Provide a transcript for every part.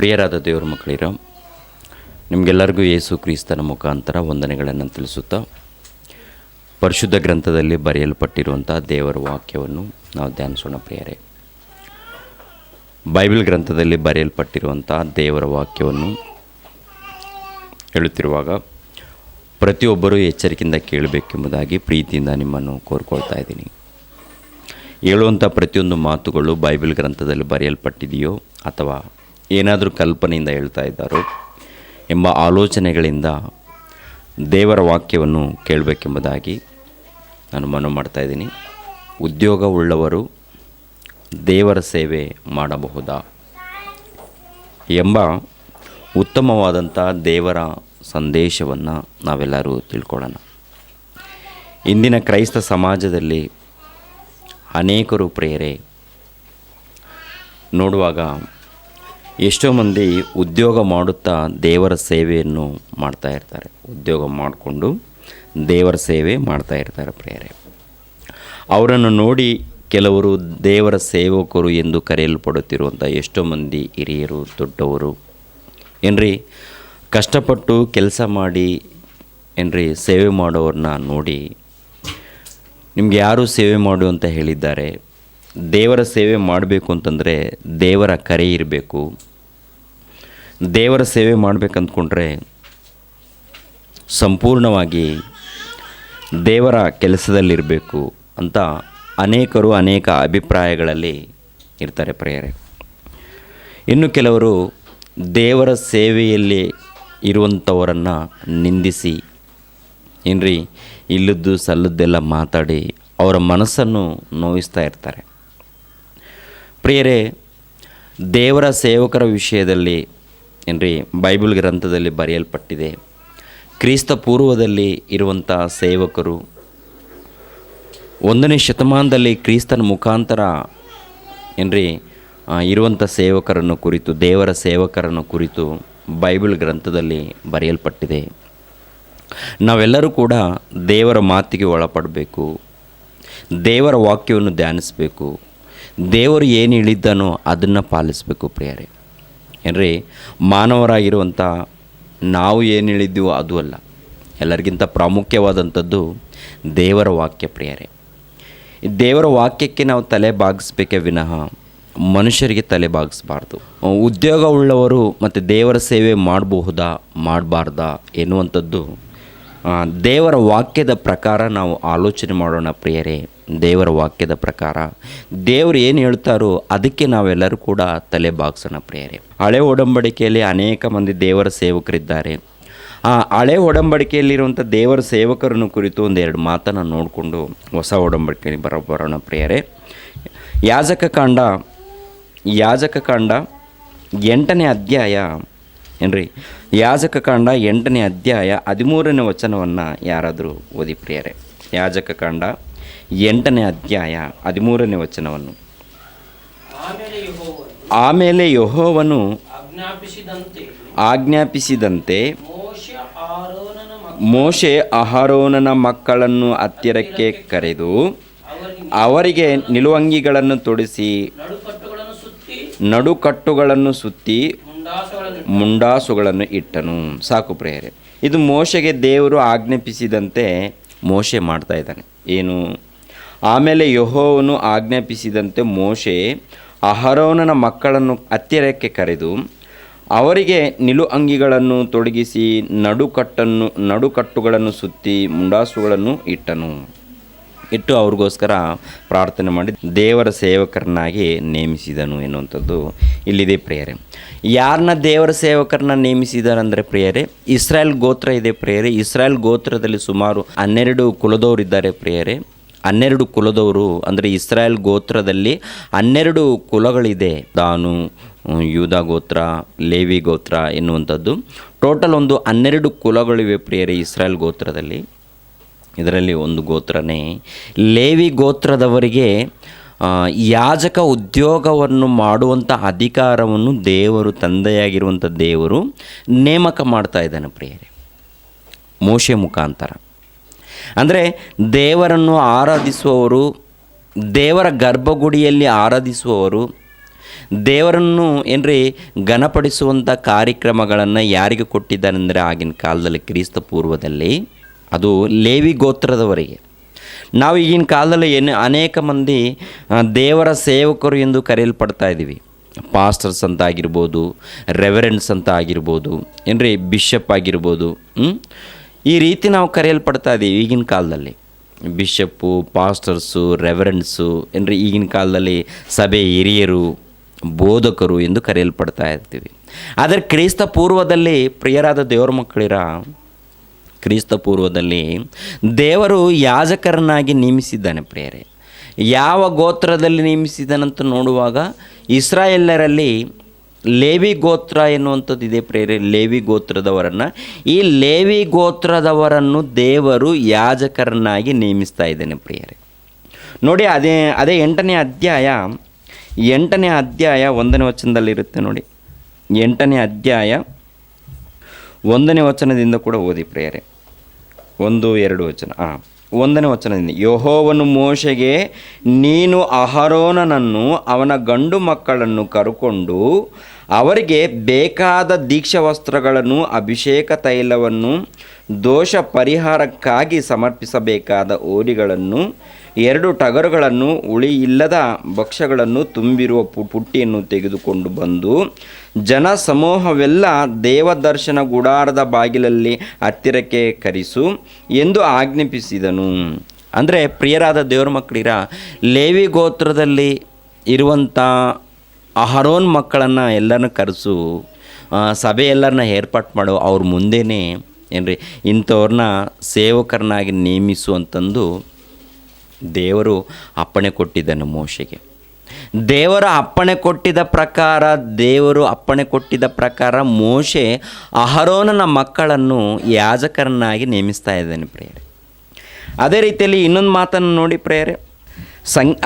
ಪ್ರಿಯರಾದ ದೇವರ ಮಕ್ಕಳಿರೋ ನಿಮಗೆಲ್ಲರಿಗೂ ಯೇಸು ಕ್ರಿಸ್ತನ ಮುಖಾಂತರ ವಂದನೆಗಳನ್ನು ತಿಳಿಸುತ್ತಾ ಪರಿಶುದ್ಧ ಗ್ರಂಥದಲ್ಲಿ ಬರೆಯಲ್ಪಟ್ಟಿರುವಂಥ ದೇವರ ವಾಕ್ಯವನ್ನು ನಾವು ಧ್ಯಾನಿಸೋಣ. ಪ್ರಿಯರೇ, ಬೈಬಲ್ ಗ್ರಂಥದಲ್ಲಿ ಬರೆಯಲ್ಪಟ್ಟಿರುವಂಥ ದೇವರ ವಾಕ್ಯವನ್ನು ಹೇಳುತ್ತಿರುವಾಗ ಪ್ರತಿಯೊಬ್ಬರೂ ಎಚ್ಚರಿಕೆಯಿಂದ ಕೇಳಬೇಕೆಂಬುದಾಗಿ ಪ್ರೀತಿಯಿಂದ ನಿಮ್ಮನ್ನು ಕೋರ್ಕೊಳ್ತಾ ಇದ್ದೀನಿ. ಹೇಳುವಂಥ ಪ್ರತಿಯೊಂದು ಮಾತುಗಳು ಬೈಬಲ್ ಗ್ರಂಥದಲ್ಲಿ ಬರೆಯಲ್ಪಟ್ಟಿದೆಯೋ ಅಥವಾ ಏನಾದರೂ ಕಲ್ಪನೆಯಿಂದ ಹೇಳ್ತಾ ಇದ್ದಾರೋ ಎಂಬ ಆಲೋಚನೆಗಳಿಂದ ದೇವರ ವಾಕ್ಯವನ್ನು ಕೇಳಬೇಕೆಂಬುದಾಗಿ ನಾನು ಮನವಿ ಮಾಡ್ತಾಯಿದ್ದೀನಿ. ಉದ್ಯೋಗವುಳ್ಳವರು ದೇವರ ಸೇವೆ ಮಾಡಬಹುದಾ ಎಂಬ ಉತ್ತಮವಾದಂಥ ದೇವರ ಸಂದೇಶವನ್ನು ನಾವೆಲ್ಲರೂ ತಿಳ್ಕೊಳ್ಳೋಣ. ಇಂದಿನ ಕ್ರೈಸ್ತ ಸಮಾಜದಲ್ಲಿ ಅನೇಕರು ಪ್ರಿಯರೇ ನೋಡುವಾಗ ಎಷ್ಟೋ ಮಂದಿ ಉದ್ಯೋಗ ಮಾಡುತ್ತಾ ದೇವರ ಸೇವೆಯನ್ನು ಮಾಡ್ತಾ ಇರ್ತಾರೆ. ಉದ್ಯೋಗ ಮಾಡಿಕೊಂಡು ದೇವರ ಸೇವೆ ಮಾಡ್ತಾ ಇರ್ತಾರೆ ಪ್ರಿಯರೇ. ಅವರನ್ನು ನೋಡಿ ಕೆಲವರು ದೇವರ ಸೇವಕರು ಎಂದು ಕರೆಯಲ್ಪಡುತ್ತಿರುವಂಥ ಎಷ್ಟೋ ಮಂದಿ ಹಿರಿಯರು, ದೊಡ್ಡವರು ಏನ್ರಿ ಕಷ್ಟಪಟ್ಟು ಕೆಲಸ ಮಾಡಿ ಏನ್ರಿ ಸೇವೆ ಮಾಡೋರನ್ನ ನೋಡಿ ನಿಮ್ಗೆ ಯಾರು ಸೇವೆ ಮಾಡು ಅಂತ ಹೇಳಿದ್ದಾರೆ? ದೇವರ ಸೇವೆ ಮಾಡಬೇಕು ಅಂತಂದರೆ ದೇವರ ಕರೆ ಇರಬೇಕು. ದೇವರ ಸೇವೆ ಮಾಡಬೇಕಂದ್ಕೊಂಡ್ರೆ ಸಂಪೂರ್ಣವಾಗಿ ದೇವರ ಕೆಲಸದಲ್ಲಿರಬೇಕು ಅಂತ ಅನೇಕರು ಅನೇಕ ಅಭಿಪ್ರಾಯಗಳಲ್ಲಿ ಇರ್ತಾರೆ ಪ್ರಿಯರೇ. ಇನ್ನು ಕೆಲವರು ದೇವರ ಸೇವೆಯಲ್ಲಿ ಇರುವಂಥವರನ್ನು ನಿಂದಿಸಿ ಏನ್ರಿ ಇಲ್ಲದ್ದು ಸಲ್ಲದ್ದೆಲ್ಲ ಮಾತಾಡಿ ಅವರ ಮನಸ್ಸನ್ನು ನೋಯಿಸ್ತಾ ಇರ್ತಾರೆ. ಪ್ರಿಯರೇ, ದೇವರ ಸೇವಕರ ವಿಷಯದಲ್ಲಿ ಏನ್ರಿ ಬೈಬಲ್ ಗ್ರಂಥದಲ್ಲಿ ಬರೆಯಲ್ಪಟ್ಟಿದೆ. ಕ್ರಿಸ್ತ ಪೂರ್ವದಲ್ಲಿ ಇರುವಂಥ ಸೇವಕರು 1ನೇ ಶತಮಾನದಲ್ಲಿ ಕ್ರಿಸ್ತನ ಮುಖಾಂತರ ಏನ್ರಿ ಇರುವಂಥ ಸೇವಕರನ್ನು ಕುರಿತು, ದೇವರ ಸೇವಕರನ್ನು ಕುರಿತು ಬೈಬಲ್ ಗ್ರಂಥದಲ್ಲಿ ಬರೆಯಲ್ಪಟ್ಟಿದೆ. ನಾವೆಲ್ಲರೂ ಕೂಡ ದೇವರ ಮಾತಿಗೆ ಒಳಪಡಬೇಕು, ದೇವರ ವಾಕ್ಯವನ್ನು ಧ್ಯಾನಿಸಬೇಕು, ದೇವರು ಏನು ಹೇಳಿದ್ದಾನೋ ಅದನ್ನು ಪಾಲಿಸಬೇಕು ಪ್ರಿಯರೇ. ಏನ್ರಿ ಮಾನವರಾಗಿರುವಂಥ ನಾವು ಏನು ಹೇಳಿದ್ದೀವೋ ಅದು ಅಲ್ಲ, ಎಲ್ಲರಿಗಿಂತ ಪ್ರಾಮುಖ್ಯವಾದಂಥದ್ದು ದೇವರ ವಾಕ್ಯ ಪ್ರಿಯರೇ. ದೇವರ ವಾಕ್ಯಕ್ಕೆ ನಾವು ತಲೆ ಬಾಗಿಸ್ಬೇಕೇ ವಿನಃ ಮನುಷ್ಯರಿಗೆ ತಲೆ ಬಾಗಿಸಬಾರ್ದು. ಉದ್ಯೋಗ ಉಳ್ಳವರು ಮತ್ತು ದೇವರ ಸೇವೆ ಮಾಡಬಹುದಾ ಮಾಡಬಾರ್ದಾ ಎನ್ನುವಂಥದ್ದು ದೇವರ ವಾಕ್ಯದ ಪ್ರಕಾರ ನಾವು ಆಲೋಚನೆ ಮಾಡೋಣ ಪ್ರಿಯರೇ. ದೇವರ ವಾಕ್ಯದ ಪ್ರಕಾರ ದೇವರು ಏನು ಹೇಳ್ತಾರೋ ಅದಕ್ಕೆ ನಾವೆಲ್ಲರೂ ಕೂಡ ತಲೆ ಬಾಗಿಸೋಣ ಪ್ರಿಯರೇ. ಹಳೆ ಒಡಂಬಡಿಕೆಯಲ್ಲಿ ಅನೇಕ ಮಂದಿ ದೇವರ ಸೇವಕರಿದ್ದಾರೆ. ಆ ಹಳೆ ಒಡಂಬಡಿಕೆಯಲ್ಲಿರುವಂಥ ದೇವರ ಸೇವಕರನ್ನು ಕುರಿತು ಒಂದೆರಡು ಮಾತನ್ನು ನೋಡಿಕೊಂಡು ಹೊಸ ಒಡಂಬಡಿಕೆಯಲ್ಲಿ ಬರೋಣ ಪ್ರಿಯರೇ. ಯಾಜಕ ಕಾಂಡ 8ನೇ ಅಧ್ಯಾಯ ಏನ್ರಿ ಯಾಜಕ ಕಾಂಡ 8ನೇ ಅಧ್ಯಾಯ 13ನೇ ವಚನವನ್ನು ಯಾರಾದರೂ ಓದಿ ಪ್ರಿಯರೇ. ಯಾಜಕ ಕಾಂಡ 8ನೇ ಅಧ್ಯಾಯ 13ನೇ ವಚನವನ್ನು. ಆಮೇಲೆ ಯೆಹೋವನು ಆಜ್ಞಾಪಿಸಿದಂತೆ ಮೋಶೆ ಅಹರೋನನ ಮಕ್ಕಳನ್ನು ಹತ್ತಿರಕ್ಕೆ ಕರೆದು ಅವರಿಗೆ ನಿಲುವಂಗಿಗಳನ್ನು ತೊಡಿಸಿ ನಡುಕಟ್ಟುಗಳನ್ನು ಸುತ್ತಿ ಮುಂಡಾಸುಗಳನ್ನು ಇಟ್ಟನು. ಸಾಕು ಪ್ರಿಯರೇ, ಇದು ಮೋಶೆಗೆ ದೇವರು ಆಜ್ಞಾಪಿಸಿದಂತೆ ಮೋಶೆ ಮಾಡ್ತಾ ಇದ್ದಾನೆ. ಏನು? ಆಮೇಲೆ ಯೆಹೋವನು ಆಜ್ಞಾಪಿಸಿದಂತೆ ಮೋಶೆ ಅಹರೋನನ ಮಕ್ಕಳನ್ನು ಹತ್ತಿರಕ್ಕೆ ಕರೆದು ಅವರಿಗೆ ನಿಲು ಅಂಗಿಗಳನ್ನು ತೊಡಗಿಸಿ ನಡುಕಟ್ಟುಗಳನ್ನು ಸುತ್ತಿ ಮುಂಡಾಸುಗಳನ್ನು ಇಟ್ಟು ಅವ್ರಿಗೋಸ್ಕರ ಪ್ರಾರ್ಥನೆ ಮಾಡಿ ದೇವರ ಸೇವಕರನ್ನಾಗಿ ನೇಮಿಸಿದನು ಎನ್ನುವಂಥದ್ದು ಇಲ್ಲಿದೆ ಪ್ರಿಯರೇ. ಯಾರನ್ನ ದೇವರ ಸೇವಕರನ್ನ ನೇಮಿಸಿದಾರಂದರೆ ಪ್ರಿಯರೇ, ಇಸ್ರಾಯೇಲ್ ಗೋತ್ರ ಇದೆ ಪ್ರಿಯರೇ. ಇಸ್ರಾಯೇಲ್ ಗೋತ್ರದಲ್ಲಿ ಸುಮಾರು 12 ಕುಲದವರು ಇದ್ದಾರೆ ಪ್ರಿಯರೇ. 12 ಕುಲದವರು ಅಂದರೆ ಇಸ್ರಾಯೇಲ್ ಗೋತ್ರದಲ್ಲಿ 12 ಕುಲಗಳಿದೆ. ದಾನು, ಯೂದ ಗೋತ್ರ, ಲೇವಿ ಗೋತ್ರ ಎನ್ನುವಂಥದ್ದು ಟೋಟಲ್ ಒಂದು 12 ಕುಲಗಳಿವೆ ಪ್ರಿಯರೇ ಇಸ್ರಾಯೇಲ್ ಗೋತ್ರದಲ್ಲಿ. ಇದರಲ್ಲಿ ಒಂದು ಗೋತ್ರನೇ ಲೇವಿ ಗೋತ್ರದವರಿಗೆ ಯಾಜಕ ಉದ್ಯೋಗವನ್ನು ಮಾಡುವಂಥ ಅಧಿಕಾರವನ್ನು ದೇವರು, ತಂದೆಯಾಗಿರುವಂಥ ದೇವರು ನೇಮಕ ಮಾಡ್ತಾ ಇದ್ದಾನೆ ಪ್ರಿಯರೇ ಮೋಶೆ ಮುಖಾಂತರ. ಅಂದರೆ ದೇವರನ್ನು ಆರಾಧಿಸುವವರು, ದೇವರ ಗರ್ಭಗುಡಿಯಲ್ಲಿ ಆರಾಧಿಸುವವರು, ದೇವರನ್ನು ಏನ್ರಿ ಘನಪಡಿಸುವಂಥ ಕಾರ್ಯಕ್ರಮಗಳನ್ನು ಯಾರಿಗೆ ಕೊಟ್ಟಿದ್ದಾನೆಂದರೆ ಆಗಿನ ಕಾಲದಲ್ಲಿ ಕ್ರಿಸ್ತ ಪೂರ್ವದಲ್ಲಿ ಅದು ಲೇವಿ ಗೋತ್ರದವರಿಗೆ. ನಾವು ಈಗಿನ ಕಾಲದಲ್ಲಿ ಅನೇಕ ಮಂದಿ ದೇವರ ಸೇವಕರು ಎಂದು ಕರೆಯಲ್ಪಡ್ತಾ ಇದ್ದೀವಿ. ಪಾಸ್ಟರ್ಸ್ ಅಂತ ಆಗಿರ್ಬೋದು, ರೆವರೆಂಡ್ಸ್ ಅಂತ ಆಗಿರ್ಬೋದು, ಏನ್ರಿ ಬಿಷಪ್ ಆಗಿರ್ಬೋದು. ಈ ರೀತಿ ನಾವು ಕರೆಯಲ್ಪಡ್ತಾ ಇದ್ದೀವಿ ಈಗಿನ ಕಾಲದಲ್ಲಿ. ಬಿಷಪ್ಪು, ಪಾಸ್ಟರ್ಸು, ರೆವರೆಂಡ್ಸು ಏನ್ರಿ ಈಗಿನ ಕಾಲದಲ್ಲಿ ಸಭೆ ಹಿರಿಯರು, ಬೋಧಕರು ಎಂದು ಕರೆಯಲ್ಪಡ್ತಾ ಇರ್ತೀವಿ. ಆದರೆ ಕ್ರಿಸ್ತ ಪೂರ್ವದಲ್ಲಿ ಪ್ರಿಯರಾದ ದೇವರ ಮಕ್ಕಳಿರ, ಕ್ರಿಸ್ತ ಪೂರ್ವದಲ್ಲಿ ದೇವರು ಯಾಜಕರನ್ನಾಗಿ ನೇಮಿಸಿದ್ದಾನೆ ಪ್ರಿಯರೇ. ಯಾವ ಗೋತ್ರದಲ್ಲಿ ನೇಮಿಸಿದ್ದಾನಂತ ನೋಡುವಾಗ ಇಸ್ರಾಯೇಲರಲ್ಲಿ ಲೇವಿ ಗೋತ್ರ ಎನ್ನುವಂಥದ್ದು ಇದೆ ಪ್ರಿಯರೇ. ಲೇವಿ ಗೋತ್ರದವರನ್ನು, ಈ ಲೇವಿ ಗೋತ್ರದವರನ್ನು ದೇವರು ಯಾಜಕರನ್ನಾಗಿ ನೇಮಿಸ್ತಾ ಇದ್ದಾನೆ ಪ್ರಿಯರೇ. ನೋಡಿ, ಅದೇ 8ನೇ ಅಧ್ಯಾಯ 1ನೇ ವಚನದಲ್ಲಿರುತ್ತೆ ನೋಡಿ. 8ನೇ ಅಧ್ಯಾಯ 1ನೇ ವಚನದಿಂದ ಕೂಡ ಓದಿ ಪ್ರಿಯರೇ. 1-2 ವಚನ. 1ನೇ ವಚನದಿಂದ, ಯೆಹೋವನು ಮೋಶೆಗೆ, ನೀನು ಅಹರೋನನನ್ನು ಅವನ ಗಂಡು ಮಕ್ಕಳನ್ನು ಕರೆಕೊಂಡು ಅವರಿಗೆ ಬೇಕಾದ ದೀಕ್ಷಾ ವಸ್ತ್ರಗಳನ್ನು, ಅಭಿಷೇಕ ತೈಲವನ್ನು, ದೋಷ ಪರಿಹಾರಕ್ಕಾಗಿ ಸಮರ್ಪಿಸಬೇಕಾದ ಹೋರಿಗಳನ್ನು, 2 ಟಗರುಗಳನ್ನು, ಹುಳಿಯಿಲ್ಲದ ಭಕ್ಷ್ಯಗಳನ್ನು ತುಂಬಿರುವ ಪುಟ್ಟಿಯನ್ನು ತೆಗೆದುಕೊಂಡು ಬಂದು ಜನ ಸಮೂಹವೆಲ್ಲ ದೇವದರ್ಶನ ಗುಡಾರದ ಬಾಗಿಲಲ್ಲಿ ಹತ್ತಿರಕ್ಕೆ ಕರೆಸು ಎಂದು ಆಜ್ಞಾಪಿಸಿದನು. ಅಂದರೆ ಪ್ರಿಯರಾದ ದೇವರ ಮಕ್ಕಳಿರ, ಲೇವಿ ಗೋತ್ರದಲ್ಲಿ ಇರುವಂಥ ಅಹರೋನ್ ಮಕ್ಕಳನ್ನು ಎಲ್ಲರನ್ನ ಕರೆಸು, ಸಭೆ ಎಲ್ಲರನ್ನ ಏರ್ಪಾಟ್ ಮಾಡು, ಅವ್ರ ಮುಂದೆನೇ ಏನ್ರಿ ಇಂಥವ್ರನ್ನ ಸೇವಕರನ್ನಾಗಿ ನೇಮಿಸು ಅಂತಂದು ದೇವರು ಅಪ್ಪಣೆ ಕೊಟ್ಟಿದ್ದನು ಮೋಶೆಗೆ. ದೇವರ ಅಪ್ಪಣೆ ಕೊಟ್ಟಿದ್ದ ಪ್ರಕಾರ ಮೋಶೆ ಅಹರೋನನ ಮಕ್ಕಳನ್ನು ಯಾಜಕರನ್ನಾಗಿ ನೇಮಿಸ್ತಾ ಇದ್ದಾನೆ ಪ್ರಿಯರೇ. ಅದೇ ರೀತಿಯಲ್ಲಿ ಇನ್ನೊಂದು ಮಾತನ್ನು ನೋಡಿ ಪ್ರಿಯರೇ.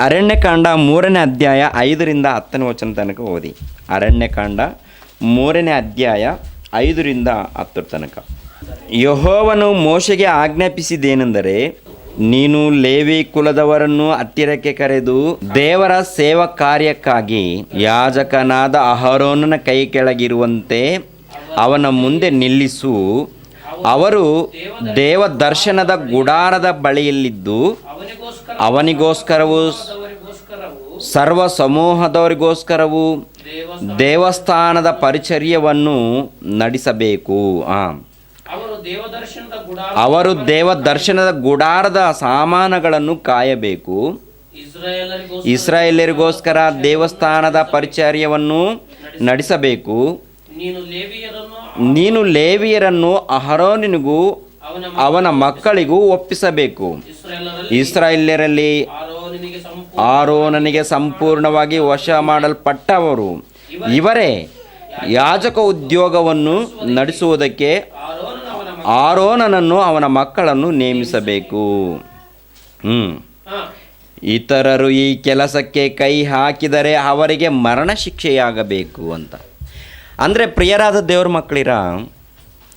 ಅರಣ್ಯಕಾಂಡ 3ನೇ ಅಧ್ಯಾಯ 5ರಿಂದ 10ನೇ ವಚನ ತನಕ ಓದಿ. ಅರಣ್ಯಕಾಂಡ 3ನೇ ಅಧ್ಯಾಯ 5ರಿಂದ 10 ತನಕ. ಯೆಹೋವನು ಮೋಶೆಗೆ ಆಜ್ಞಾಪಿಸಿದ್ದೇನೆಂದರೆ, ನೀನು ಲೇವಿ ಕುಲದವರನ್ನು ಹತ್ತಿರಕ್ಕೆ ಕರೆದು ದೇವರ ಸೇವಾ ಕಾರ್ಯಕ್ಕಾಗಿ ಯಾಜಕನಾದ ಅಹರೋನನ ಕೈ ಕೆಳಗಿರುವಂತೆ ಅವನ ಮುಂದೆ ನಿಲ್ಲಿಸು. ಅವರು ದೇವ ದರ್ಶನದ ಗುಡಾರದ ಬಳಿಯಲ್ಲಿದ್ದು ಅವನಿಗೋಸ್ಕರವೂ ಸರ್ವ ಸಮೂಹದವರಿಗೋಸ್ಕರವೂ ದೇವಸ್ಥಾನದ ಪರಿಚರ್ಯವನ್ನು ನಡೆಸಬೇಕು. ಅವರು ದೇವದರ್ಶನದ ಗುಡಾರದ ಸಾಮಾನುಗಳನ್ನು ಕಾಯಬೇಕು. ಇಸ್ರಾಯೇಲರಿಗೋಸ್ಕರ ದೇವಸ್ಥಾನದ ಪರಿಚರ್ಯವನ್ನು ನಡೆಸಬೇಕು. ನೀನು ಲೇವಿಯರನ್ನು ಅಹರೋನಿಗೂ ಅವನ ಮಕ್ಕಳಿಗೂ ಒಪ್ಪಿಸಬೇಕು. ಇಸ್ರಾಯೇಲ್ಯರಲ್ಲಿ ಆರೋನನಿಗೆ ಸಂಪೂರ್ಣವಾಗಿ ವಶ ಮಾಡಲ್ಪಟ್ಟವರು ಇವರೇ. ಯಾಜಕ ಉದ್ಯೋಗವನ್ನು ನಡೆಸುವುದಕ್ಕೆ ಆರೋನನನ್ನು ಅವನ ಮಕ್ಕಳನ್ನು ನೇಮಿಸಬೇಕು. ಇತರರು ಈ ಕೆಲಸಕ್ಕೆ ಕೈ ಹಾಕಿದರೆ ಅವರಿಗೆ ಮರಣ ಶಿಕ್ಷೆಯಾಗಬೇಕು ಅಂತ. ಅಂದರೆ ಪ್ರಿಯರಾದ ದೇವರ ಮಕ್ಕಳಿರ,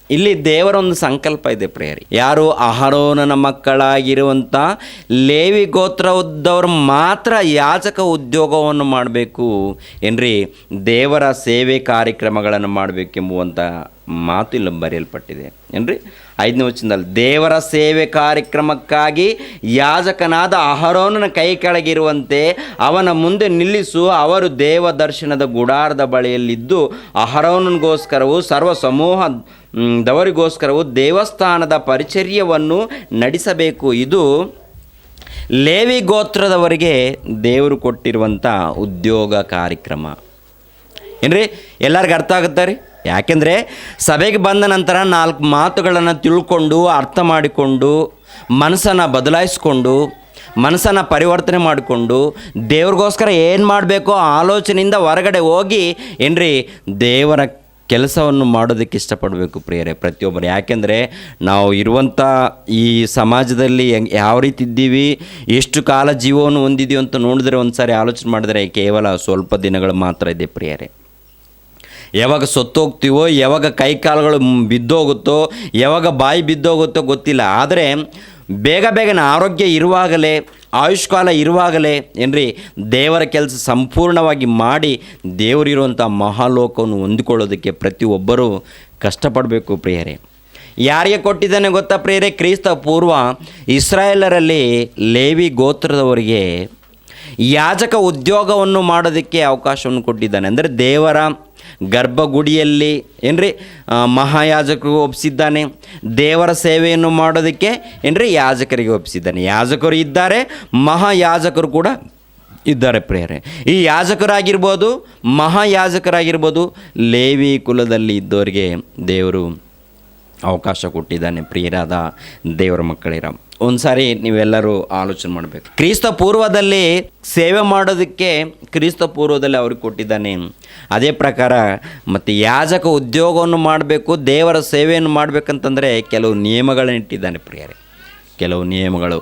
ಇಲ್ಲಿ ದೇವರ ಒಂದು ಸಂಕಲ್ಪ ಇದೆ ಪ್ರಿಯರಿ. ಯಾರು ಅಹರೋನನ ಮಕ್ಕಳಾಗಿರುವಂಥ ಲೇವಿ ಗೋತ್ರದವರು ಮಾತ್ರ ಯಾಜಕ ಉದ್ಯೋಗವನ್ನು ಮಾಡಬೇಕು ಏನ್ರಿ, ದೇವರ ಸೇವೆ ಕಾರ್ಯಕ್ರಮಗಳನ್ನು ಮಾಡಬೇಕೆಂಬುವಂಥ ಮಾತು ಇಲ್ಲಿ ಬರೆಯಲ್ಪಟ್ಟಿದೆ ಏನ್ರಿ. 5ನೇ ವಚನದಲ್ಲಿ, ದೇವರ ಸೇವೆ ಕಾರ್ಯಕ್ರಮಕ್ಕಾಗಿ ಯಾಜಕನಾದ ಅಹರೋನನ ಕೈ ಕೆಳಗಿರುವಂತೆ ಅವನ ಮುಂದೆ ನಿಲ್ಲಿಸು. ಅವರು ದೇವ ದರ್ಶನದ ಗುಡಾರದ ಬಳಿಯಲ್ಲಿದ್ದು ಅಹರೋನನಿಗೋಸ್ಕರವೂ ಸರ್ವ ಸಮೂಹದವರಿಗೋಸ್ಕರವೂ ದೇವಸ್ಥಾನದ ಪರಿಚರ್ಯವನ್ನು ನಡೆಸಬೇಕು. ಇದು ಲೇವಿ ಗೋತ್ರದವರಿಗೆ ದೇವರು ಕೊಟ್ಟಿರುವಂಥ ಉದ್ಯೋಗ ಕಾರ್ಯಕ್ರಮ ಏನ್ರಿ. ಎಲ್ಲರಿಗೂ ಅರ್ಥ ಆಗುತ್ತೆ ರೀ. ಯಾಕೆಂದರೆ ಸಭೆಗೆ ಬಂದ ನಂತರ 4 ಮಾತುಗಳನ್ನು ತಿಳ್ಕೊಂಡು ಅರ್ಥ ಮಾಡಿಕೊಂಡು ಮನಸ್ಸನ್ನು ಬದಲಾಯಿಸ್ಕೊಂಡು ಮನಸ್ಸನ್ನು ಪರಿವರ್ತನೆ ಮಾಡಿಕೊಂಡು ದೇವ್ರಿಗೋಸ್ಕರ ಏನು ಮಾಡಬೇಕೋ ಆಲೋಚನೆಯಿಂದ ಹೊರಗಡೆ ಹೋಗಿ ಏನ್ರಿ ದೇವರ ಕೆಲಸವನ್ನು ಮಾಡೋದಕ್ಕೆ ಇಷ್ಟಪಡಬೇಕು ಪ್ರಿಯರೇ ಪ್ರತಿಯೊಬ್ಬರು. ಯಾಕೆಂದರೆ ನಾವು ಇರುವಂಥ ಈ ಸಮಾಜದಲ್ಲಿ ಯಾವ ರೀತಿ ಇದ್ದೀವಿ, ಎಷ್ಟು ಕಾಲ ಜೀವವನ್ನು ಹೊಂದಿದ್ದೀವಿ ಅಂತ ನೋಡಿದ್ರೆ ಒಂದು ಸಾರಿ ಆಲೋಚನೆ ಮಾಡಿದರೆ ಕೇವಲ ಸ್ವಲ್ಪ ದಿನಗಳು ಮಾತ್ರ ಇದೆ ಪ್ರಿಯರೇ. ಯಾವಾಗ ಸತ್ತೋಗ್ತೀವೋ, ಯಾವಾಗ ಕೈ ಕಾಲುಗಳು ಬಿದ್ದೋಗುತ್ತೋ, ಯಾವಾಗ ಬಾಯಿ ಬಿದ್ದೋಗುತ್ತೋ ಗೊತ್ತಿಲ್ಲ. ಆದರೆ ಬೇಗ ಬೇಗನೆ ಆರೋಗ್ಯ ಇರುವಾಗಲೇ, ಆಯುಷ್ಕಾಲ ಇರುವಾಗಲೇ ಏನ್ರಿ ದೇವರ ಕೆಲಸ ಸಂಪೂರ್ಣವಾಗಿ ಮಾಡಿ ದೇವರಿರುವಂಥ ಮಹಾಲೋಕವನ್ನು ಹೊಂದಿಕೊಳ್ಳೋದಕ್ಕೆ ಪ್ರತಿಯೊಬ್ಬರೂ ಕಷ್ಟಪಡಬೇಕು ಪ್ರಿಯರೇ. ಯಾರಿಗೆ ಕೊಟ್ಟಿದ್ದಾನೆ ಗೊತ್ತಾ ಪ್ರಿಯರೇ? ಕ್ರಿಸ್ತ ಪೂರ್ವ ಇಸ್ರಾಯೇಲರಲ್ಲಿ ಲೇವಿ ಗೋತ್ರದವರಿಗೆ ಯಾಜಕ ಉದ್ಯೋಗವನ್ನು ಮಾಡೋದಕ್ಕೆ ಅವಕಾಶವನ್ನು ಕೊಟ್ಟಿದ್ದಾನೆ. ಅಂದರೆ ದೇವರ ಗರ್ಭಗುಡಿಯಲ್ಲಿ ಏನ್ರಿ ಮಹಾಯಾಜಕರಿಗೆ ಒಪ್ಪಿಸಿದ್ದಾನೆ. ದೇವರ ಸೇವೆಯನ್ನು ಮಾಡೋದಕ್ಕೆ ಏನ್ರಿ ಯಾಜಕರಿಗೆ ಒಪ್ಪಿಸಿದ್ದಾನೆ. ಯಾಜಕರು ಇದ್ದಾರೆ, ಮಹಾಯಾಜಕರು ಕೂಡ ಇದ್ದಾರೆ ಪ್ರಿಯರೇ. ಈ ಯಾಜಕರಾಗಿರ್ಬೋದು, ಮಹಾಯಾಜಕರಾಗಿರ್ಬೋದು, ಲೇವಿ ಕುಲದಲ್ಲಿ ಇದ್ದವರಿಗೆ ದೇವರು ಅವಕಾಶ ಕೊಟ್ಟಿದ್ದಾನೆ. ಪ್ರಿಯರಾದ ದೇವರ ಮಕ್ಕಳಿರ, ಒಂದು ಸಾರಿ ನೀವೆಲ್ಲರೂ ಆಲೋಚನೆ ಮಾಡಬೇಕು. ಕ್ರಿಸ್ತ ಪೂರ್ವದಲ್ಲಿ ಸೇವೆ ಮಾಡೋದಕ್ಕೆ ಕ್ರಿಸ್ತ ಪೂರ್ವದಲ್ಲಿ ಅವ್ರಿಗೆ ಕೊಟ್ಟಿದ್ದಾನೆ. ಅದೇ ಪ್ರಕಾರ ಮತ್ತು ಯಾಜಕ ಉದ್ಯೋಗವನ್ನು ಮಾಡಬೇಕು, ದೇವರ ಸೇವೆಯನ್ನು ಮಾಡಬೇಕಂತಂದರೆ ಕೆಲವು ನಿಯಮಗಳನ್ನು ಇಟ್ಟಿದ್ದಾನೆ ಪ್ರಿಯರೇ. ಕೆಲವು ನಿಯಮಗಳು.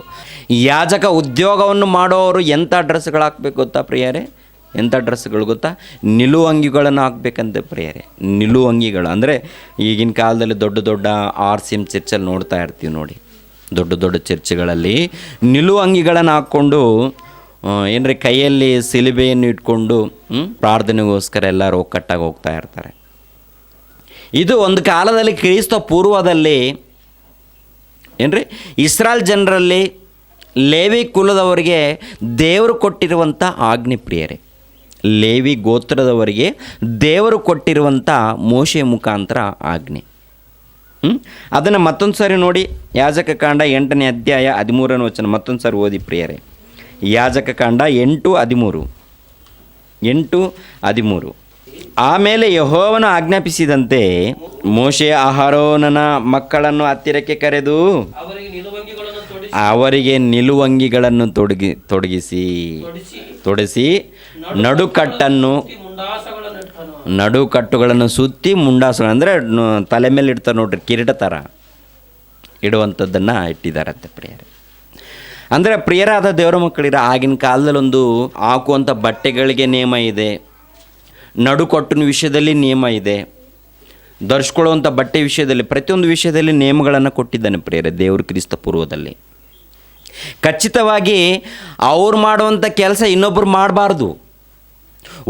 ಯಾಜಕ ಉದ್ಯೋಗವನ್ನು ಮಾಡೋರು ಎಂಥ ಡ್ರೆಸ್ಗಳು ಹಾಕ್ಬೇಕು ಗೊತ್ತಾ ಪ್ರಿಯರೇ? ಎಂಥ ಡ್ರೆಸ್ಗಳು ಗೊತ್ತಾ? ನಿಲುವಂಗಿಗಳನ್ನು ಹಾಕ್ಬೇಕಂತೆ ಪ್ರಿಯರೇ. ನಿಲುವಂಗಿಗಳು ಅಂದರೆ ಈಗಿನ ಕಾಲದಲ್ಲಿ ದೊಡ್ಡ ದೊಡ್ಡ RCM ಚರ್ಚಲ್ಲಿ ನೋಡ್ತಾ ಇರ್ತೀವಿ ನೋಡಿ. ದೊಡ್ಡ ದೊಡ್ಡ ಚರ್ಚ್ಗಳಲ್ಲಿ ನಿಲುವಂಗಿಗಳನ್ನು ಹಾಕ್ಕೊಂಡು ಏನ್ರಿ ಕೈಯಲ್ಲಿ ಸಿಲುಬೆಯನ್ನು ಇಟ್ಕೊಂಡು ಪ್ರಾರ್ಥನೆಗೋಸ್ಕರ ಎಲ್ಲರೂ ಒಕ್ಕಟ್ಟಾಗಿ ಹೋಗ್ತಾ ಇರ್ತಾರೆ. ಇದು ಒಂದು ಕಾಲದಲ್ಲಿ ಕ್ರಿಸ್ತ ಪೂರ್ವದಲ್ಲಿ ಏನ್ರಿ ಇಸ್ರಾಯೇಲ್ ಜನರಲ್ಲಿ ಲೇವಿ ಕುಲದವರಿಗೆ ದೇವರು ಕೊಟ್ಟಿರುವಂಥ ಆಜ್ಞೆ ಪ್ರಿಯರೇ. ಲೇವಿ ಗೋತ್ರದವರಿಗೆ ದೇವರು ಕೊಟ್ಟಿರುವಂಥ ಮೋಶೆ ಮುಖಾಂತರ ಆಜ್ಞೆ. ಅದನ್ನು ಮತ್ತೊಂದು ಸಾರಿ ನೋಡಿ. ಯಾಜಕ ಕಾಂಡ 8ನೇ ಅಧ್ಯಾಯ 13ನೇ ವಚನ ಮತ್ತೊಂದು ಸಾರಿ ಓದಿ ಪ್ರಿಯರೇ. ಯಾಜಕ ಕಾಂಡ 8:13. ಆಮೇಲೆ ಯೆಹೋವನು ಆಜ್ಞಾಪಿಸಿದಂತೆ ಮೋಶೆ ಅಹರೋನನ ಮಕ್ಕಳನ್ನು ಹತ್ತಿರಕ್ಕೆ ಕರೆದು ಅವರಿಗೆ ನಿಲುವಂಗಿಗಳನ್ನು ತೊಡಿಸಿ ನಡುಕಟ್ಟುಗಳನ್ನು ಸುತ್ತಿ ಮುಂಡಾಸಗಳು ಅಂದರೆ ತಲೆ ಮೇಲೆ ಇಡ್ತಾರೆ ನೋಡ್ರಿ, ಕಿರೀಟ ಥರ ಇಡುವಂಥದ್ದನ್ನು ಇಟ್ಟಿದ್ದಾರಂತೆ ಪ್ರಿಯರೇ. ಅಂದರೆ ಪ್ರಿಯರಾದ ದೇವರ ಮಕ್ಕಳಿರ, ಆಗಿನ ಕಾಲದಲ್ಲೊಂದು ಹಾಕುವಂಥ ಬಟ್ಟೆಗಳಿಗೆ ನಿಯಮ ಇದೆ, ನಡುಕಟ್ಟಿನ ವಿಷಯದಲ್ಲಿ ನಿಯಮ ಇದೆ, ಧರಿಸ್ಕೊಳ್ಳುವಂಥ ಬಟ್ಟೆ ವಿಷಯದಲ್ಲಿ, ಪ್ರತಿಯೊಂದು ವಿಷಯದಲ್ಲಿ ನಿಯಮಗಳನ್ನು ಕೊಟ್ಟಿದ್ದಾನೆ ಪ್ರಿಯರೇ ದೇವರು ಕ್ರಿಸ್ತ ಪೂರ್ವದಲ್ಲಿ. ಖಚಿತವಾಗಿ ಅವ್ರು ಮಾಡುವಂಥ ಕೆಲಸ ಇನ್ನೊಬ್ಬರು ಮಾಡಬಾರ್ದು.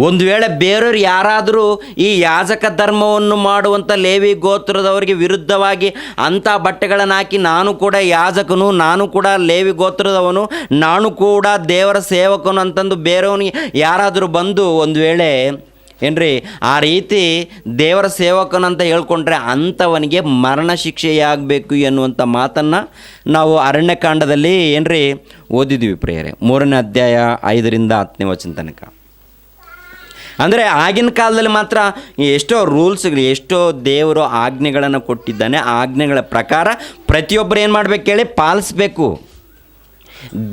ಒಂದು ವೇಳೆ ಬೇರೆಯವ್ರು ಯಾರಾದರೂ ಈ ಯಾಜಕ ಧರ್ಮವನ್ನು ಮಾಡುವಂಥ ಲೇವಿ ಗೋತ್ರದವರಿಗೆ ವಿರುದ್ಧವಾಗಿ ಅಂಥ ಬಟ್ಟೆಗಳನ್ನು ಹಾಕಿ ನಾನು ಕೂಡ ಯಾಜಕನು, ನಾನು ಕೂಡ ಲೇವಿ ಗೋತ್ರದವನು, ನಾನು ಕೂಡ ದೇವರ ಸೇವಕನು ಅಂತಂದು ಬೇರೆಯವನಿಗೆ ಯಾರಾದರೂ ಬಂದು ಒಂದು ವೇಳೆ ಏನ್ರಿ ಆ ರೀತಿ ದೇವರ ಸೇವಕನಂತ ಹೇಳ್ಕೊಂಡ್ರೆ ಅಂಥವನಿಗೆ ಮರಣ ಶಿಕ್ಷೆಯಾಗಬೇಕು ಎನ್ನುವಂಥ ಮಾತನ್ನು ನಾವು ಅರಣ್ಯಕಾಂಡದಲ್ಲಿ ಏನ್ರಿ ಓದಿದ್ವಿ ಪ್ರಿಯರೇ. 3ನೇ ಅಧ್ಯಾಯ 5ರಿಂದ 10ನೇ ವಚನ ತನಕ. ಅಂದರೆ ಆಗಿನ ಕಾಲದಲ್ಲಿ ಮಾತ್ರ ಎಷ್ಟೋ ರೂಲ್ಸ್ಗಳು, ಎಷ್ಟೋ ದೇವರು ಆಜ್ಞೆಗಳನ್ನು ಕೊಟ್ಟಿದ್ದಾನೆ. ಆಜ್ಞೆಗಳ ಪ್ರಕಾರ ಪ್ರತಿಯೊಬ್ಬರು ಏನು ಮಾಡಬೇಕು ಹೇಳಿ? ಪಾಲಿಸಬೇಕು.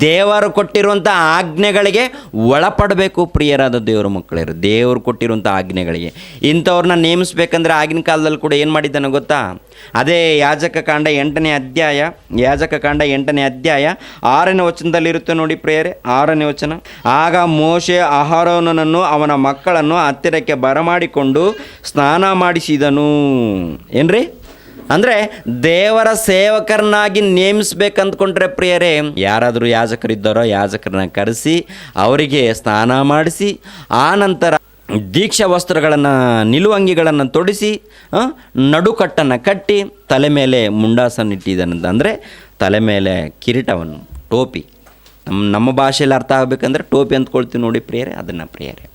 ದೇವರು ಕೊಟ್ಟಿರುವಂಥ ಆಜ್ಞೆಗಳಿಗೆ ಒಳಪಡಬೇಕು ಪ್ರಿಯರಾದ ದೇವರ ಮಕ್ಕಳಿರು. ದೇವರು ಕೊಟ್ಟಿರುವಂಥ ಆಜ್ಞೆಗಳಿಗೆ ಇಂಥವ್ರನ್ನ ನೇಮಿಸ್ಬೇಕಂದ್ರೆ ಆಗಿನ ಕಾಲದಲ್ಲಿ ಕೂಡ ಏನು ಮಾಡಿದ್ದಾನೆ ಗೊತ್ತಾ? ಅದೇ ಯಾಜಕ ಕಾಂಡ 8ನೇ ಅಧ್ಯಾಯ 6ನೇ ವಚನದಲ್ಲಿರುತ್ತೆ ನೋಡಿ ಪ್ರಿಯರೇ. 6ನೇ ವಚನ. ಆಗ ಮೋಶೆ ಅಹರೋನನನ್ನು ಅವನ ಮಕ್ಕಳನ್ನು ಹತ್ತಿರಕ್ಕೆ ಬರಮಾಡಿಕೊಂಡು ಸ್ನಾನ ಮಾಡಿಸಿದನು. ಏನ್ರಿ ಅಂದರೆ ದೇವರ ಸೇವಕರನ್ನಾಗಿ ನೇಮಿಸ್ಬೇಕಂದ್ಕೊಂಡ್ರೆ ಪ್ರಿಯರೇ, ಯಾರಾದರೂ ಯಾಜಕರಿದ್ದಾರೋ ಯಾಜಕರನ್ನ ಕರೆಸಿ ಅವರಿಗೆ ಸ್ನಾನ ಮಾಡಿಸಿ ಆ ನಂತರ ದೀಕ್ಷಾ ವಸ್ತ್ರಗಳನ್ನು, ನಿಲುವಂಗಿಗಳನ್ನು ತೊಡಿಸಿ ನಡುಕಟ್ಟನ್ನು ಕಟ್ಟಿ ತಲೆ ಮೇಲೆ ಮುಂಡಾಸನ್ನು ಇಟ್ಟಿದ್ದಾನಂತ. ಅಂದರೆ ತಲೆ ಮೇಲೆ ಕಿರೀಟವನ್ನು, ಟೋಪಿ, ನಮ್ಮ ಭಾಷೆಯಲ್ಲಿ ಅರ್ಥ ಆಗಬೇಕಂದ್ರೆ ಟೋಪಿ ಅಂದ್ಕೊಳ್ತೀವಿ ನೋಡಿ ಪ್ರಿಯರೇ. ಅದನ್ನು ಪ್ರಿಯರೇ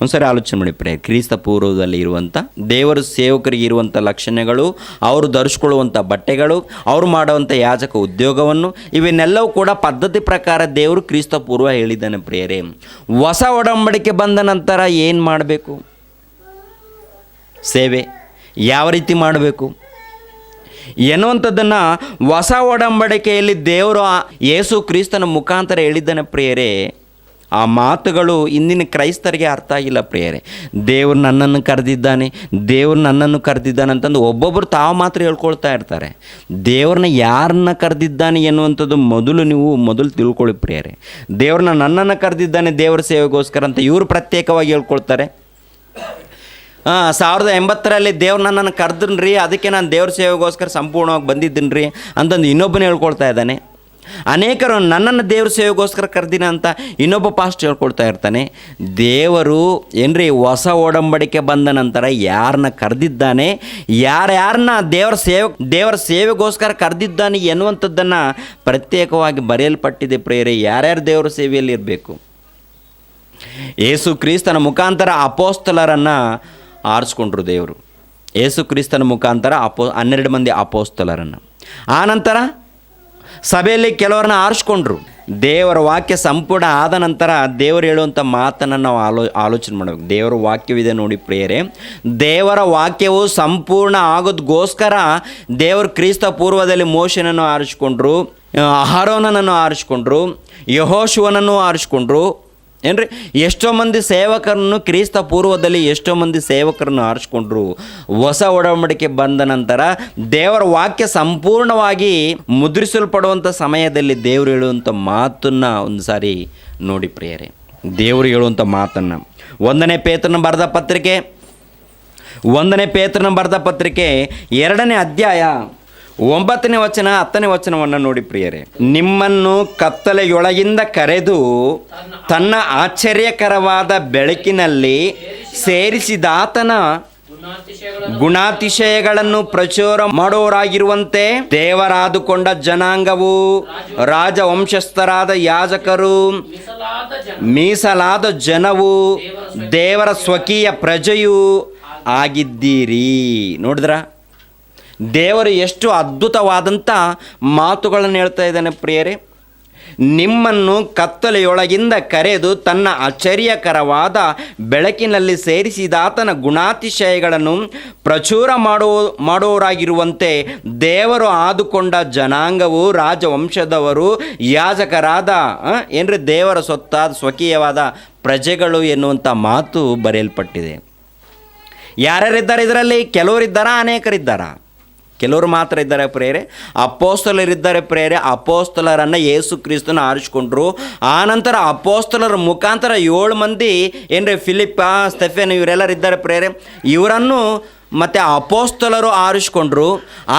ಒಂದ್ಸರಿ ಆಲೋಚನೆ ಮಾಡಿ ಪ್ರಿಯರೇ. ಕ್ರಿಸ್ತ ಪೂರ್ವದಲ್ಲಿ ಇರುವಂಥ ದೇವರ ಸೇವಕರಿಗೆ ಇರುವಂಥ ಲಕ್ಷಣಗಳು, ಅವರು ಧರಿಸ್ಕೊಳ್ಳುವಂಥ ಬಟ್ಟೆಗಳು, ಅವರು ಮಾಡುವಂಥ ಯಾಜಕ ಉದ್ಯೋಗವನ್ನು, ಇವನ್ನೆಲ್ಲವೂ ಕೂಡ ಪದ್ಧತಿ ಪ್ರಕಾರ ದೇವರು ಕ್ರಿಸ್ತ ಪೂರ್ವ ಹೇಳಿದ್ದಾನೆ ಪ್ರಿಯರೇ. ಹೊಸ ಒಡಂಬಡಿಕೆ ಬಂದ ನಂತರ ಏನು ಮಾಡಬೇಕು? ಸೇವೆ ಯಾವ ರೀತಿ ಮಾಡಬೇಕು ಎನ್ನುವಂಥದ್ದನ್ನು ಹೊಸ ಒಡಂಬಡಿಕೆಯಲ್ಲಿ ದೇವರು ಯೇಸು ಕ್ರಿಸ್ತನ ಮುಖಾಂತರ ಹೇಳಿದ್ದಾನೆ ಪ್ರಿಯರೇ. ಆ ಮಾತುಗಳು ಇಂದಿನ ಕ್ರೈಸ್ತರಿಗೆ ಅರ್ಥ ಆಗಿಲ್ಲ ಪ್ರಿಯರೇ. ದೇವರು ನನ್ನನ್ನು ಕರೆದಿದ್ದಾನೆ ಅಂತಂದು ಒಬ್ಬೊಬ್ಬರು ತಾವು ಮಾತ್ರ ಹೇಳ್ಕೊಳ್ತಾ ಇರ್ತಾರೆ. ದೇವ್ರನ್ನ ಯಾರನ್ನ ಕರೆದಿದ್ದಾನೆ ಎನ್ನುವಂಥದ್ದು ಮೊದಲು ತಿಳ್ಕೊಳ್ಳಿ ಪ್ರಿಯರೇ. ನನ್ನನ್ನು ಕರೆದಿದ್ದಾನೆ ದೇವರ ಸೇವೆಗೋಸ್ಕರ ಅಂತ ಇವರು ಪ್ರತ್ಯೇಕವಾಗಿ ಹೇಳ್ಕೊಳ್ತಾರೆ. 1980ರಲ್ಲಿ ದೇವ್ರು ನನ್ನನ್ನು ಕರೆದ್ರಿ, ಅದಕ್ಕೆ ನಾನು ದೇವ್ರ ಸೇವೆಗೋಸ್ಕರ ಸಂಪೂರ್ಣವಾಗಿ ಬಂದಿದ್ದೀನಿ ರೀ ಅಂತಂದು ಇನ್ನೊಬ್ಬನೇ ಹೇಳ್ಕೊಳ್ತಾ ಇದ್ದಾನೆ. ಅನೇಕರು ನನ್ನನ್ನು ದೇವ್ರ ಸೇವೆಗೋಸ್ಕರ ಕರೆದಿನ ಅಂತ ಇನ್ನೊಬ್ಬ ಪಾಸ್ಟ್ ಹೇಳ್ಕೊಳ್ತಾ ಇರ್ತಾನೆ. ದೇವರು ಏನ್ರಿ ಹೊಸ ಒಡಂಬಡಿಕೆ ಬಂದ ನಂತರ ಯಾರನ್ನ ಕರೆದಿದ್ದಾನೆ, ಯಾರ್ಯಾರನ್ನ ದೇವರ ಸೇವೆಗೋಸ್ಕರ ಕರೆದಿದ್ದಾನೆ ಎನ್ನುವಂಥದ್ದನ್ನು ಪ್ರತ್ಯೇಕವಾಗಿ ಬರೆಯಲ್ಪಟ್ಟಿದೆ ಪ್ರಿಯರೇ. ಯಾರ್ಯಾರು ದೇವರ ಸೇವೆಯಲ್ಲಿ ಇರಬೇಕು. ಯೇಸು ಕ್ರಿಸ್ತನ ಮುಖಾಂತರ ಅಪೋಸ್ತಲರನ್ನು ಆರಿಸ್ಕೊಂಡ್ರು ದೇವರು. ಯೇಸು ಕ್ರಿಸ್ತನ ಮುಖಾಂತರ 12 ಮಂದಿ ಅಪೋಸ್ತಲರನ್ನು. ಆನಂತರ ಸಭೆಯಲ್ಲಿ ಕೆಲವರನ್ನ ಆರಿಸ್ಕೊಂಡ್ರು. ದೇವರ ವಾಕ್ಯ ಸಂಪೂರ್ಣ ಆದ ನಂತರ ದೇವರು ಹೇಳುವಂಥ ಮಾತನ್ನು ನಾವು ಆಲೋಚನೆ ಮಾಡಬೇಕು. ದೇವರ ವಾಕ್ಯವಿದೆ ನೋಡಿ ಪ್ರಿಯರೇ, ದೇವರ ವಾಕ್ಯವು ಸಂಪೂರ್ಣ ಆಗೋದಕ್ಕೋಸ್ಕರ ದೇವರು ಕ್ರಿಸ್ತ ಪೂರ್ವದಲ್ಲಿ ಮೋಶೆನನ್ನು ಆರಿಸ್ಕೊಂಡ್ರು, ಅಹರೋನನನ್ನು ಆರಿಸ್ಕೊಂಡ್ರು, ಯೆಹೋಶುವನನ್ನು ಆರಿಸ್ಕೊಂಡ್ರು. ಏನ್ರಿ, ಎಷ್ಟೋ ಮಂದಿ ಸೇವಕರನ್ನು ಕ್ರಿಸ್ತ ಪೂರ್ವದಲ್ಲಿ ಎಷ್ಟೋ ಮಂದಿ ಸೇವಕರನ್ನು ಆರಿಸ್ಕೊಂಡ್ರು. ಹೊಸ ಒಡಂಬಡಿಕೆ ಬಂದ ನಂತರ ದೇವರ ವಾಕ್ಯ ಸಂಪೂರ್ಣವಾಗಿ ಮುದ್ರಿಸಲ್ಪಡುವಂಥ ಸಮಯದಲ್ಲಿ ದೇವರು ಹೇಳುವಂಥ ಮಾತನ್ನು ಒಂದು ಸಾರಿ ನೋಡಿ ಪ್ರಿಯರೇ. ದೇವರು ಹೇಳುವಂಥ ಮಾತನ್ನು 1ನೇ ಪೇತ್ರನ ಬರೆದ ಪತ್ರಿಕೆ 2ನೇ ಅಧ್ಯಾಯ 9ನೇ ವಚನ 10ನೇ ವಚನವನ್ನು ನೋಡಿ ಪ್ರಿಯರೇ. ನಿಮ್ಮನ್ನು ಕತ್ತಲೆಯೊಳಗಿಂದ ಕರೆದು ತನ್ನ ಆಶ್ಚರ್ಯಕರವಾದ ಬೆಳಕಿನಲ್ಲಿ ಸೇರಿಸಿದಾತನ ಗುಣಾತಿಶಯಗಳನ್ನು ಪ್ರಚುರ ಮಾಡೋರಾಗಿರುವಂತೆ ದೇವರಾದುಕೊಂಡ ಜನಾಂಗವು, ರಾಜವಂಶಸ್ಥರಾದ ಯಾಜಕರು, ಮೀಸಲಾದ ಜನವು, ದೇವರ ಸ್ವಕೀಯ ಪ್ರಜೆಯೂ ಆಗಿದ್ದೀರಿ. ನೋಡಿದ್ರ, ದೇವರು ಎಷ್ಟು ಅದ್ಭುತವಾದಂಥ ಮಾತುಗಳನ್ನು ಹೇಳ್ತಾ ಇದ್ದಾನೆ ಪ್ರಿಯರೇ. ನಿಮ್ಮನ್ನು ಕತ್ತಲೆಯೊಳಗಿಂದ ಕರೆದು ತನ್ನ ಆಶ್ಚರ್ಯಕರವಾದ ಬೆಳಕಿನಲ್ಲಿ ಸೇರಿಸಿದಾತನ ಗುಣಾತಿಶಯಗಳನ್ನು ಪ್ರಚುರ ಮಾಡೋರಾಗಿರುವಂತೆ ದೇವರು ಆದುಕೊಂಡ ಜನಾಂಗವು, ರಾಜವಂಶದವರು, ಯಾಜಕರಾದ ಏನ್ರಿ ದೇವರ ಸ್ವಕೀಯವಾದ ಪ್ರಜೆಗಳು ಎನ್ನುವಂಥ ಮಾತು ಬರೆಯಲ್ಪಟ್ಟಿದೆ. ಯಾರ್ಯಾರಿದ್ದಾರೆ ಇದರಲ್ಲಿ? ಕೆಲವರಿದ್ದಾರಾ? ಅನೇಕರಿದ್ದಾರಾ? ಕೆಲವರು ಮಾತ್ರ ಇದ್ದಾರೆ ಪ್ರೇರೆ. ಅಪೋಸ್ತಲರಿದ್ದಾರೆ ಪ್ರೇರೆ. ಅಪೋಸ್ತಲರನ್ನು ಯೇಸು ಕ್ರಿಸ್ತನ ಆರಿಸ್ಕೊಂಡ್ರು. ಆನಂತರ ಅಪೋಸ್ತಲರ ಮುಖಾಂತರ 7 ಮಂದಿ ಏನ್ರಿ, ಫಿಲಿಪ್ಪ, ಸ್ಟೆಫೆನ್ ಇವರೆಲ್ಲರಿದ್ದಾರೆ ಪ್ರೇರೆ. ಇವರನ್ನು ಮತ್ತು ಅಪೋಸ್ತಲರು ಆರಿಸ್ಕೊಂಡ್ರು.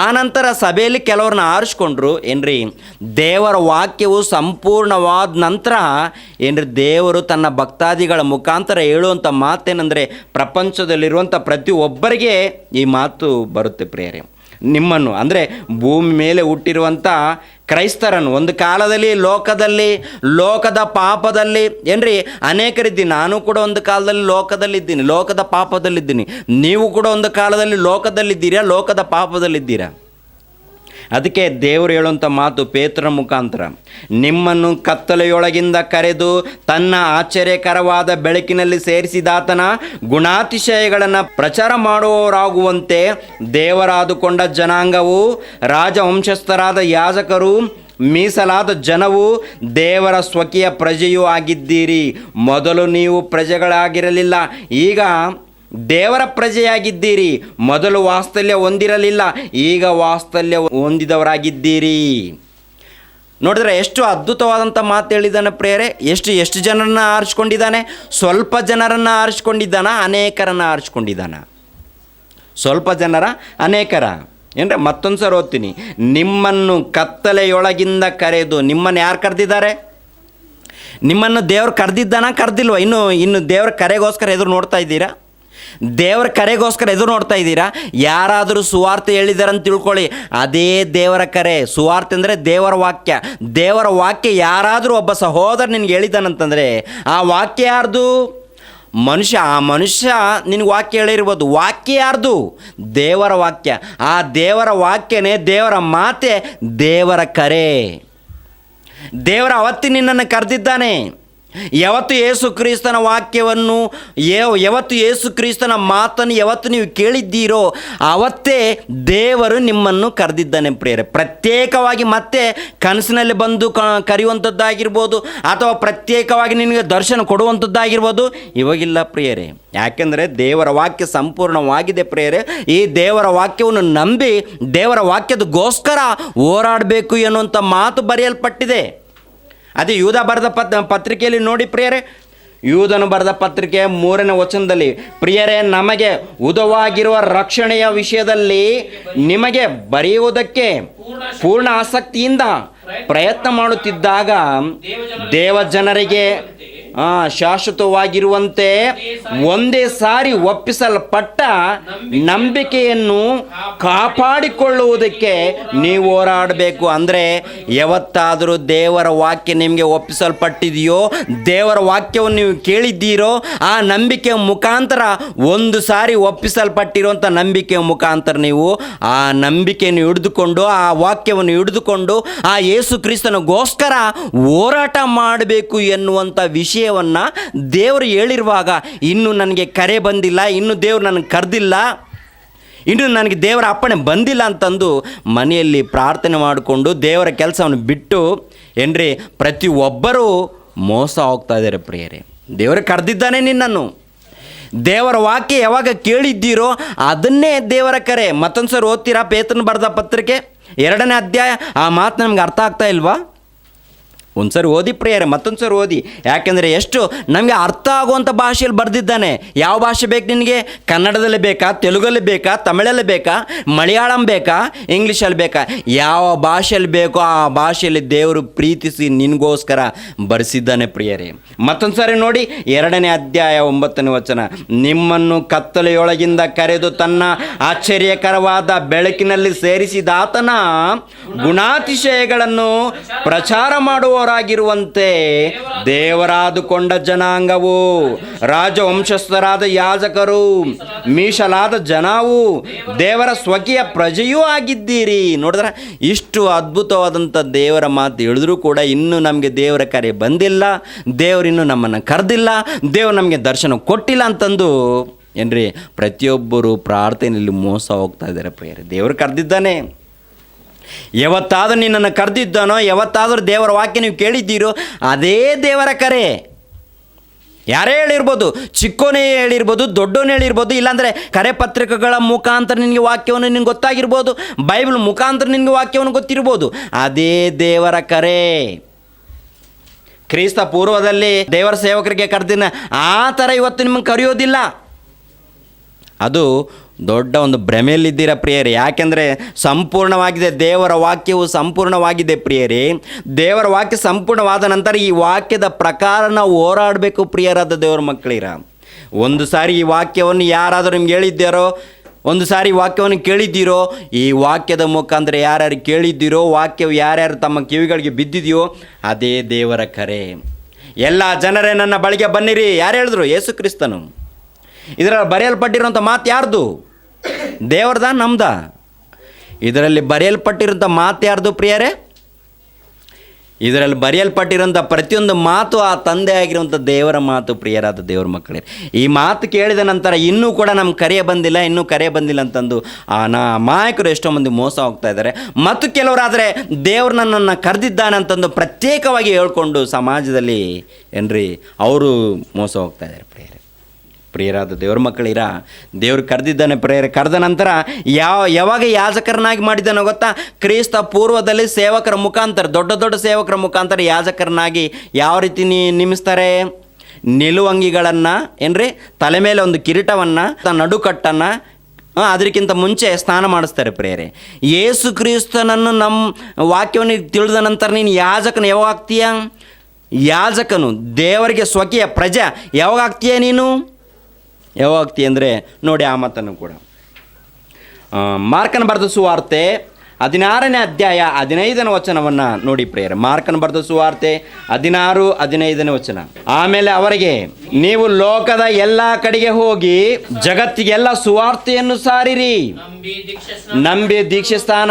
ಆನಂತರ ಸಭೆಯಲ್ಲಿ ಕೆಲವ್ರನ್ನ ಆರಿಸ್ಕೊಂಡ್ರು. ಏನ್ರಿ, ದೇವರ ವಾಕ್ಯವು ಸಂಪೂರ್ಣವಾದ ನಂತರ ಏನ್ರಿ, ದೇವರು ತನ್ನ ಭಕ್ತಾದಿಗಳ ಮುಖಾಂತರ ಹೇಳುವಂಥ ಮಾತೇನೆಂದರೆ, ಪ್ರಪಂಚದಲ್ಲಿರುವಂಥ ಪ್ರತಿಯೊಬ್ಬರಿಗೆ ಈ ಮಾತು ಬರುತ್ತೆ ಪ್ರಿಯರೇ. ನಿಮ್ಮನ್ನು ಅಂದರೆ ಭೂಮಿ ಮೇಲೆ ಹುಟ್ಟಿರುವಂಥ ಕ್ರೈಸ್ತರನ್ನು, ಒಂದು ಕಾಲದಲ್ಲಿ ಲೋಕದ ಪಾಪದಲ್ಲಿ ಏನ್ರಿ ಅನೇಕರಿದ್ದೀನಿ. ನಾನು ಕೂಡ ಒಂದು ಕಾಲದಲ್ಲಿ ಲೋಕದಲ್ಲಿದ್ದೀನಿ, ಲೋಕದ ಪಾಪದಲ್ಲಿದ್ದೀನಿ. ನೀವು ಕೂಡ ಒಂದು ಕಾಲದಲ್ಲಿ ಲೋಕದಲ್ಲಿದ್ದೀರಾ, ಲೋಕದ ಪಾಪದಲ್ಲಿದ್ದೀರಾ. ಅದಕ್ಕೆ ದೇವರು ಹೇಳುವಂಥ ಮಾತು ಪೇತ್ರನ ಮುಖಾಂತರ, ನಿಮ್ಮನ್ನು ಕತ್ತಲೆಯೊಳಗಿಂದ ಕರೆದು ತನ್ನ ಆಶ್ಚರ್ಯಕರವಾದ ಬೆಳಕಿನಲ್ಲಿ ಸೇರಿಸಿದಾತನ ಗುಣಾತಿಶಯಗಳನ್ನು ಪ್ರಚಾರ ಮಾಡುವವರಾಗುವಂತೆ ದೇವರಾದುಕೊಂಡ ಜನಾಂಗವು, ರಾಜವಂಶಸ್ಥರಾದ ಯಾಜಕರು, ಮೀಸಲಾದ ಜನವು, ದೇವರ ಸ್ವಕೀಯ ಪ್ರಜೆಯೂ ಆಗಿದ್ದೀರಿ. ಮೊದಲು ನೀವು ಪ್ರಜೆಗಳಾಗಿರಲಿಲ್ಲ, ಈಗ ದೇವರ ಪ್ರಜೆಯಾಗಿದ್ದೀರಿ. ಮೊದಲು ವಾತ್ಸಲ್ಯ ಹೊಂದಿರಲಿಲ್ಲ, ಈಗ ವಾತ್ಸಲ್ಯ ಹೊಂದಿದವರಾಗಿದ್ದೀರಿ. ನೋಡಿದ್ರೆ ಎಷ್ಟು ಅದ್ಭುತವಾದಂಥ ಮಾತು ಹೇಳಿದ್ದಾನೆ ಪ್ರೇರೆ. ಎಷ್ಟು ಜನರನ್ನು ಆರಿಸ್ಕೊಂಡಿದ್ದಾನೆ? ಸ್ವಲ್ಪ ಜನರನ್ನು ಆರಿಸ್ಕೊಂಡಿದ್ದಾನ, ಅನೇಕರನ್ನು ಆರಿಸ್ಕೊಂಡಿದ್ದಾನ? ಸ್ವಲ್ಪ ಜನರ, ಅನೇಕರ? ಏನ್ರೆ ಮತ್ತೊಂದು ಸಲ ಓದ್ತೀನಿ. ನಿಮ್ಮನ್ನು ಕತ್ತಲೆಯೊಳಗಿಂದ ಕರೆದು, ನಿಮ್ಮನ್ನು ಯಾರು ಕರೆದಿದ್ದಾರೆ? ನಿಮ್ಮನ್ನು ದೇವ್ರು ಕರೆದಿದ್ದಾನ, ಕರೆದಿಲ್ವ? ಇನ್ನು ದೇವ್ರ ಕರೆಗೋಸ್ಕರ ಎದುರು ನೋಡ್ತಾ ಇದ್ದೀರಾ? ದೇವರ ಕರೆಗೋಸ್ಕರ ಎದುರು ನೋಡ್ತಾ ಇದ್ದೀರಾ? ಯಾರಾದರೂ ಸುವಾರ್ತೆ ಹೇಳಿದ್ದಾರೆ ಅಂತ ತಿಳ್ಕೊಳ್ಳಿ, ಅದೇ ದೇವರ ಕರೆ. ಸುವಾರ್ತೆ ಅಂದರೆ ದೇವರ ವಾಕ್ಯ. ದೇವರ ವಾಕ್ಯ ಯಾರಾದರೂ ಒಬ್ಬ ಸಹೋದರ ನಿನಗೆ ಹೇಳಿದ್ದಾನಂತಂದರೆ ಆ ವಾಕ್ಯ ಯಾರ್ದು? ಆ ಮನುಷ್ಯ ನಿನಗೆ ವಾಕ್ಯ ಹೇಳಿರ್ಬೋದು. ವಾಕ್ಯ ಯಾರ್ದು? ದೇವರ ವಾಕ್ಯ. ಆ ದೇವರ ವಾಕ್ಯನೇ, ದೇವರ ಮಾತೆ ದೇವರ ಕರೆ. ದೇವರ ಅವತ್ತಿ ನಿನ್ನನ್ನು ಕರೆದಿದ್ದಾನೆ. ಯಾವತ್ತು ಯೇಸು ಕ್ರಿಸ್ತನ ವಾಕ್ಯವನ್ನು, ಯಾವತ್ತು ಯೇಸು ಕ್ರಿಸ್ತನ ಮಾತನ್ನು ಯಾವತ್ತು ನೀವು ಕೇಳಿದ್ದೀರೋ ಅವತ್ತೇ ದೇವರು ನಿಮ್ಮನ್ನು ಕರೆದಿದ್ದಾನೆ ಪ್ರಿಯರೇ. ಪ್ರತ್ಯೇಕವಾಗಿ ಮತ್ತೆ ಕನಸಿನಲ್ಲಿ ಬಂದು ಕರೆಯುವಂಥದ್ದಾಗಿರ್ಬೋದು, ಅಥವಾ ಪ್ರತ್ಯೇಕವಾಗಿ ನಿನಗೆ ದರ್ಶನ ಕೊಡುವಂಥದ್ದಾಗಿರ್ಬೋದು, ಇವಾಗಿಲ್ಲ ಪ್ರಿಯರೇ. ಯಾಕೆಂದರೆ ದೇವರ ವಾಕ್ಯ ಸಂಪೂರ್ಣವಾಗಿದೆ ಪ್ರಿಯರೇ. ಈ ದೇವರ ವಾಕ್ಯವನ್ನು ನಂಬಿ ದೇವರ ವಾಕ್ಯದಗೋಸ್ಕರ ಹೋರಾಡಬೇಕು ಎನ್ನುವಂಥ ಮಾತು ಬರೆಯಲ್ಪಟ್ಟಿದೆ. ಅದೇ ಯೂದ ಬರೆದ ಪತ್ರಿಕೆಯಲ್ಲಿ ನೋಡಿ ಪ್ರಿಯರೇ, ಯೂದನು ಬರೆದ ಪತ್ರಿಕೆ 3ನೇ ವಚನದಲ್ಲಿ, ಪ್ರಿಯರೇ, ನಮಗೆ ಉದವಾಗಿರುವ ರಕ್ಷಣೆಯ ವಿಷಯದಲ್ಲಿ ನಿಮಗೆ ಬರೆಯುವುದಕ್ಕೆ ಪೂರ್ಣ ಆಸಕ್ತಿಯಿಂದ ಪ್ರಯತ್ನ ಮಾಡುತ್ತಿದ್ದಾಗ ದೇವಜನರಿಗೆ ಶಾಶ್ವತವಾಗಿರುವಂತೆ ಒಂದೇ ಸಾರಿ ಒಪ್ಪಿಸಲ್ಪಟ್ಟ ನಂಬಿಕೆಯನ್ನು ಕಾಪಾಡಿಕೊಳ್ಳುವುದಕ್ಕೆ ನೀವು ಹೋರಾಡಬೇಕು. ಅಂದರೆ ಯಾವತ್ತಾದರೂ ದೇವರ ವಾಕ್ಯ ನಿಮಗೆ ಒಪ್ಪಿಸಲ್ಪಟ್ಟಿದೆಯೋ, ದೇವರ ವಾಕ್ಯವನ್ನು ನೀವು ಕೇಳಿದ್ದೀರೋ, ಆ ನಂಬಿಕೆಯ ಮುಖಾಂತರ ಒಂದು ಸಾರಿ ಒಪ್ಪಿಸಲ್ಪಟ್ಟಿರುವಂಥ ನಂಬಿಕೆಯ ಮುಖಾಂತರ ನೀವು ಆ ನಂಬಿಕೆಯನ್ನು ಹಿಡಿದುಕೊಂಡು, ಆ ವಾಕ್ಯವನ್ನು ಹಿಡಿದುಕೊಂಡು ಆ ಯೇಸು ಕ್ರಿಸ್ತನಿಗೋಸ್ಕರ ಹೋರಾಟ ಮಾಡಬೇಕು ಎನ್ನುವಂಥ ವಿಷಯವನ್ನು ದೇವರು ಹೇಳಿರುವಾಗ, ಇನ್ನು ನನಗೆ ಕರೆ ಬಂದಿಲ್ಲ, ಇನ್ನು ದೇವರು ನನಗೆ ಕರೆದಿಲ್ಲ, ಇನ್ನು ನನಗೆ ದೇವರ ಅಪ್ಪಣೆ ಬಂದಿಲ್ಲ ಅಂತಂದು ಮನೆಯಲ್ಲಿ ಪ್ರಾರ್ಥನೆ ಮಾಡಿಕೊಂಡು ದೇವರ ಕೆಲಸವನ್ನು ಬಿಟ್ಟು ಏನ್ರಿ ಪ್ರತಿಯೊಬ್ಬರೂ ಮೋಸ ಹೋಗ್ತಾ ಇದ್ದಾರೆ ಪ್ರಿಯರೇ. ದೇವರು ಕರೆದಿದ್ದಾನೆ ನಿನ್ನನ್ನು. ದೇವರ ವಾಕ್ಯ ಯಾವಾಗ ಕೇಳಿದ್ದೀರೋ ಅದನ್ನೇ ದೇವರ ಕರೆ. ಮತ್ತೊಂದು ಸರಿ ಓದ್ತೀರಾ ಪೇತ್ರನ ಬರೆದ ಪತ್ರಿಕೆ 2ನೇ ಅಧ್ಯಾಯ? ಆ ಮಾತು ನಮ್ಗೆ ಅರ್ಥ ಆಗ್ತಾ ಇಲ್ವಾ? ಒಂದು ಸರಿ ಓದಿ ಪ್ರಿಯರೇ, ಮತ್ತೊಂದು ಸರಿ ಓದಿ. ಯಾಕೆಂದರೆ ಎಷ್ಟು ನಮಗೆ ಅರ್ಥ ಆಗುವಂಥ ಭಾಷೆಯಲ್ಲಿ ಬರೆದಿದ್ದಾನೆ. ಯಾವ ಭಾಷೆ ಬೇಕು ನಿನಗೆ? ಕನ್ನಡದಲ್ಲಿ ಬೇಕಾ, ತೆಲುಗಲ್ಲಿ ಬೇಕಾ, ತಮಿಳಲ್ಲಿ ಬೇಕಾ, ಮಲಯಾಳಂ ಬೇಕಾ, ಇಂಗ್ಲೀಷಲ್ಲಿ ಬೇಕಾ? ಯಾವ ಭಾಷೆಯಲ್ಲಿ ಬೇಕೋ ಆ ಭಾಷೆಯಲ್ಲಿ ದೇವರು ಪ್ರೀತಿಸಿ ನಿನಗೋಸ್ಕರ ಬರೆಸಿದ್ದಾನೆ ಪ್ರಿಯರೇ. ಮತ್ತೊಂದು ಸಾರಿ ನೋಡಿ 2ನೇ ಅಧ್ಯಾಯ 9ನೇ ವಚನ, ನಿಮ್ಮನ್ನು ಕತ್ತಲೆಯೊಳಗಿಂದ ಕರೆದು ತನ್ನ ಆಶ್ಚರ್ಯಕರವಾದ ಬೆಳಕಿನಲ್ಲಿ ಸೇರಿಸಿದಾತನ ಗುಣಾತಿಶಯಗಳನ್ನು ಪ್ರಚಾರ ಮಾಡುವ ರಾಗಿರುವಂತೆ ದೇವರಾದುಕೊಂಡ ಜನಾಂಗವು, ರಾಜವಂಶಸ್ಥರಾದ ಯಾಜಕರು, ಮೀಸಲಾದ ಜನವು, ದೇವರ ಸ್ವಕೀಯ ಪ್ರಜೆಯೂ ಆಗಿದ್ದೀರಿ. ನೋಡಿದ್ರೆ ಇಷ್ಟು ಅದ್ಭುತವಾದಂಥ ದೇವರ ಮಾತು ಹೇಳಿದ್ರೂ ಕೂಡ ಇನ್ನೂ ನಮಗೆ ದೇವರ ಕರೆ ಬಂದಿಲ್ಲ, ದೇವರು ಇನ್ನೂ ನಮ್ಮನ್ನು ಕರೆದಿಲ್ಲ, ದೇವರು ನಮಗೆ ದರ್ಶನ ಕೊಟ್ಟಿಲ್ಲ ಅಂತಂದು ಏನ್ರಿ ಪ್ರತಿಯೊಬ್ಬರು ಪ್ರಾರ್ಥನೆಯಲ್ಲಿ ಮೋಸ ಹೋಗ್ತಾ ಇದ್ದಾರೆ ಪ್ರಿಯರೇ. ದೇವರು ಕರೆದಿದ್ದಾನೆ. ಯಾವತ್ತಾದರೂ ನಿನ್ನನ್ನು ಕರೆದಿದ್ದಾನೋ, ಯಾವತ್ತಾದರೂ ದೇವರ ವಾಕ್ಯ ನೀವು ಕೇಳಿದ್ದೀರೋ ಅದೇ ದೇವರ ಕರೆ. ಯಾರೇ ಹೇಳಿರ್ಬೋದು, ಚಿಕ್ಕೋನೇ ಹೇಳಿರ್ಬೋದು, ದೊಡ್ಡೋನೇ ಹೇಳಿರ್ಬೋದು, ಇಲ್ಲಾಂದರೆ ಕರೆ ಪತ್ರಿಕೆಗಳ ಮುಖಾಂತರ ನಿನಗೆ ವಾಕ್ಯವನ್ನು ನಿನಗೆ ಗೊತ್ತಾಗಿರ್ಬೋದು, ಬೈಬಲ್ ಮುಖಾಂತರ ನಿನಗೆ ವಾಕ್ಯವನ್ನು ಗೊತ್ತಿರ್ಬೋದು. ಅದೇ ದೇವರ ಕರೆ. ಕ್ರಿಸ್ತ ಪೂರ್ವದಲ್ಲಿ ದೇವರ ಸೇವಕರಿಗೆ ಕರೆದಿನ ಆ ಥರ ಇವತ್ತು ನಿಮಗೆ ಕರೆಯೋದಿಲ್ಲ. ಅದು ದೊಡ್ಡ ಒಂದು ಭ್ರಮೆಯಲ್ಲಿದ್ದೀರ ಪ್ರಿಯರೇ. ಯಾಕೆಂದರೆ ಸಂಪೂರ್ಣವಾಗಿದೆ, ದೇವರ ವಾಕ್ಯವು ಸಂಪೂರ್ಣವಾಗಿದೆ ಪ್ರಿಯರೇ. ದೇವರ ವಾಕ್ಯ ಸಂಪೂರ್ಣವಾದ ನಂತರ ಈ ವಾಕ್ಯದ ಪ್ರಕಾರ ನಾವು ಹೋರಾಡಬೇಕು ಪ್ರಿಯರಾದ ದೇವರ ಮಕ್ಕಳಿರ. ಒಂದು ಸಾರಿ ಈ ವಾಕ್ಯವನ್ನು ಯಾರಾದರೂ ನಿಮ್ಗೆ ಹೇಳಿದ್ದಾರೋ, ಒಂದು ಸಾರಿ ವಾಕ್ಯವನ್ನು ಕೇಳಿದ್ದೀರೋ, ಈ ವಾಕ್ಯದ ಮುಖಾಂತರ ಯಾರ್ಯಾರು ಕೇಳಿದ್ದೀರೋ, ವಾಕ್ಯವು ಯಾರ್ಯಾರು ತಮ್ಮ ಕಿವಿಗಳಿಗೆ ಬಿದ್ದಿದೆಯೋ ಅದೇ ದೇವರ ಕರೆ. ಎಲ್ಲ ಜನರೇ ನನ್ನ ಬಳಿಗೆ ಬನ್ನಿರಿ. ಯಾರು ಹೇಳಿದ್ರು? ಯೇಸು ಕ್ರಿಸ್ತನು. ಇದರಲ್ಲಿ ಬರೆಯಲ್ಪಟ್ಟಿರುವಂಥ ಮಾತು ಯಾರ್ದು? ದೇವರದ, ನಮ್ದ? ಇದರಲ್ಲಿ ಬರೆಯಲ್ಪಟ್ಟಿರೋಂಥ ಮಾತು ಯಾರ್ದು ಪ್ರಿಯರೇ? ಇದರಲ್ಲಿ ಬರೆಯಲ್ಪಟ್ಟಿರೋಂಥ ಪ್ರತಿಯೊಂದು ಮಾತು ಆ ತಂದೆ ಆಗಿರುವಂಥ ದೇವರ ಮಾತು ಪ್ರಿಯರಾದ ದೇವರ ಮಕ್ಕಳೇ. ಈ ಮಾತು ಕೇಳಿದ ನಂತರ ಇನ್ನೂ ಕೂಡ ನಮ್ಗೆ ಕರೆ ಬಂದಿಲ್ಲ, ಇನ್ನೂ ಕರೆ ಬಂದಿಲ್ಲ ಅಂತಂದು ಅಮಾಯಕರು ಎಷ್ಟೋ ಮಂದಿ ಮೋಸ ಹೋಗ್ತಾ ಇದ್ದಾರೆ. ಮತ್ತು ಕೆಲವರಾದರೆ ದೇವರು ನನ್ನನ್ನು ಕರೆದಿದ್ದಾನೆ ಅಂತಂದು ಪ್ರತ್ಯೇಕವಾಗಿ ಹೇಳ್ಕೊಂಡು ಸಮಾಜದಲ್ಲಿ ಏನ್ರಿ ಅವರು ಮೋಸ ಹೋಗ್ತಾ ಇದ್ದಾರೆ ಪ್ರಿಯರೇ. ಪ್ರಿಯರಾದ ದೇವ್ರ ಮಕ್ಕಳಿರ, ದೇವ್ರು ಕರೆದಿದ್ದಾನೆ ಪ್ರಿಯರೇ. ಕರೆದ ನಂತರ ಯಾವಾಗ ಯಾಜಕರನ್ನಾಗಿ ಮಾಡಿದ್ದಾನೋ ಗೊತ್ತಾ? ಕ್ರಿಸ್ತ ಪೂರ್ವದಲ್ಲಿ ಸೇವಕರ ಮುಖಾಂತರ, ದೊಡ್ಡ ದೊಡ್ಡ ಸೇವಕರ ಮುಖಾಂತರ ಯಾಜಕರನ್ನಾಗಿ ಯಾವ ರೀತಿ ನೇಮಿಸ್ತಾರೆ? ನಿಲುವಂಗಿಗಳನ್ನು ಏನ್ರಿ, ತಲೆ ಮೇಲೆ ಒಂದು ಕಿರೀಟವನ್ನು, ನಡುಕಟ್ಟನ್ನು, ಅದಕ್ಕಿಂತ ಮುಂಚೆ ಸ್ನಾನ ಮಾಡಿಸ್ತಾರೆ ಪ್ರಿಯರೇ. ಯೇಸು ಕ್ರಿಸ್ತನನ್ನು ನಮ್ಮ ವಾಕ್ಯವನ್ನು ತಿಳಿದ ನಂತರ ನೀನು ಯಾಜಕನು ಯಾವಾಗ ಆಗ್ತೀಯ? ಯಾಜಕನು, ದೇವರಿಗೆ ಸ್ವಕೀಯ ಪ್ರಜೆ ಯಾವಾಗ ಆಗ್ತೀಯ ನೀನು? ಯಾವಾಗ ಆಗ್ತೀಯ ಅಂದರೆ ನೋಡಿ ಆ ಮಾತನ್ನು ಕೂಡ ಮಾರ್ಕನ ಬರೆದ ಸುವಾರ್ತೆ 16ನೇ ಅಧ್ಯಾಯ 15ನೇ ವಚನವನ್ನು ನೋಡಿ ಪ್ರಿಯರೇ. ಮಾರ್ಕನ ಬರೆದ ಸುವಾರ್ತೆ 16-15ನೇ ವಚನ. ಆಮೇಲೆ ಅವರಿಗೆ, ನೀವು ಲೋಕದ ಎಲ್ಲ ಕಡೆಗೆ ಹೋಗಿ ಜಗತ್ತಿಗೆಲ್ಲ ಸುವಾರ್ತೆಯನ್ನು ಸಾರಿರಿ, ನಂಬಿ ದೀಕ್ಷಾಸ್ನಾನ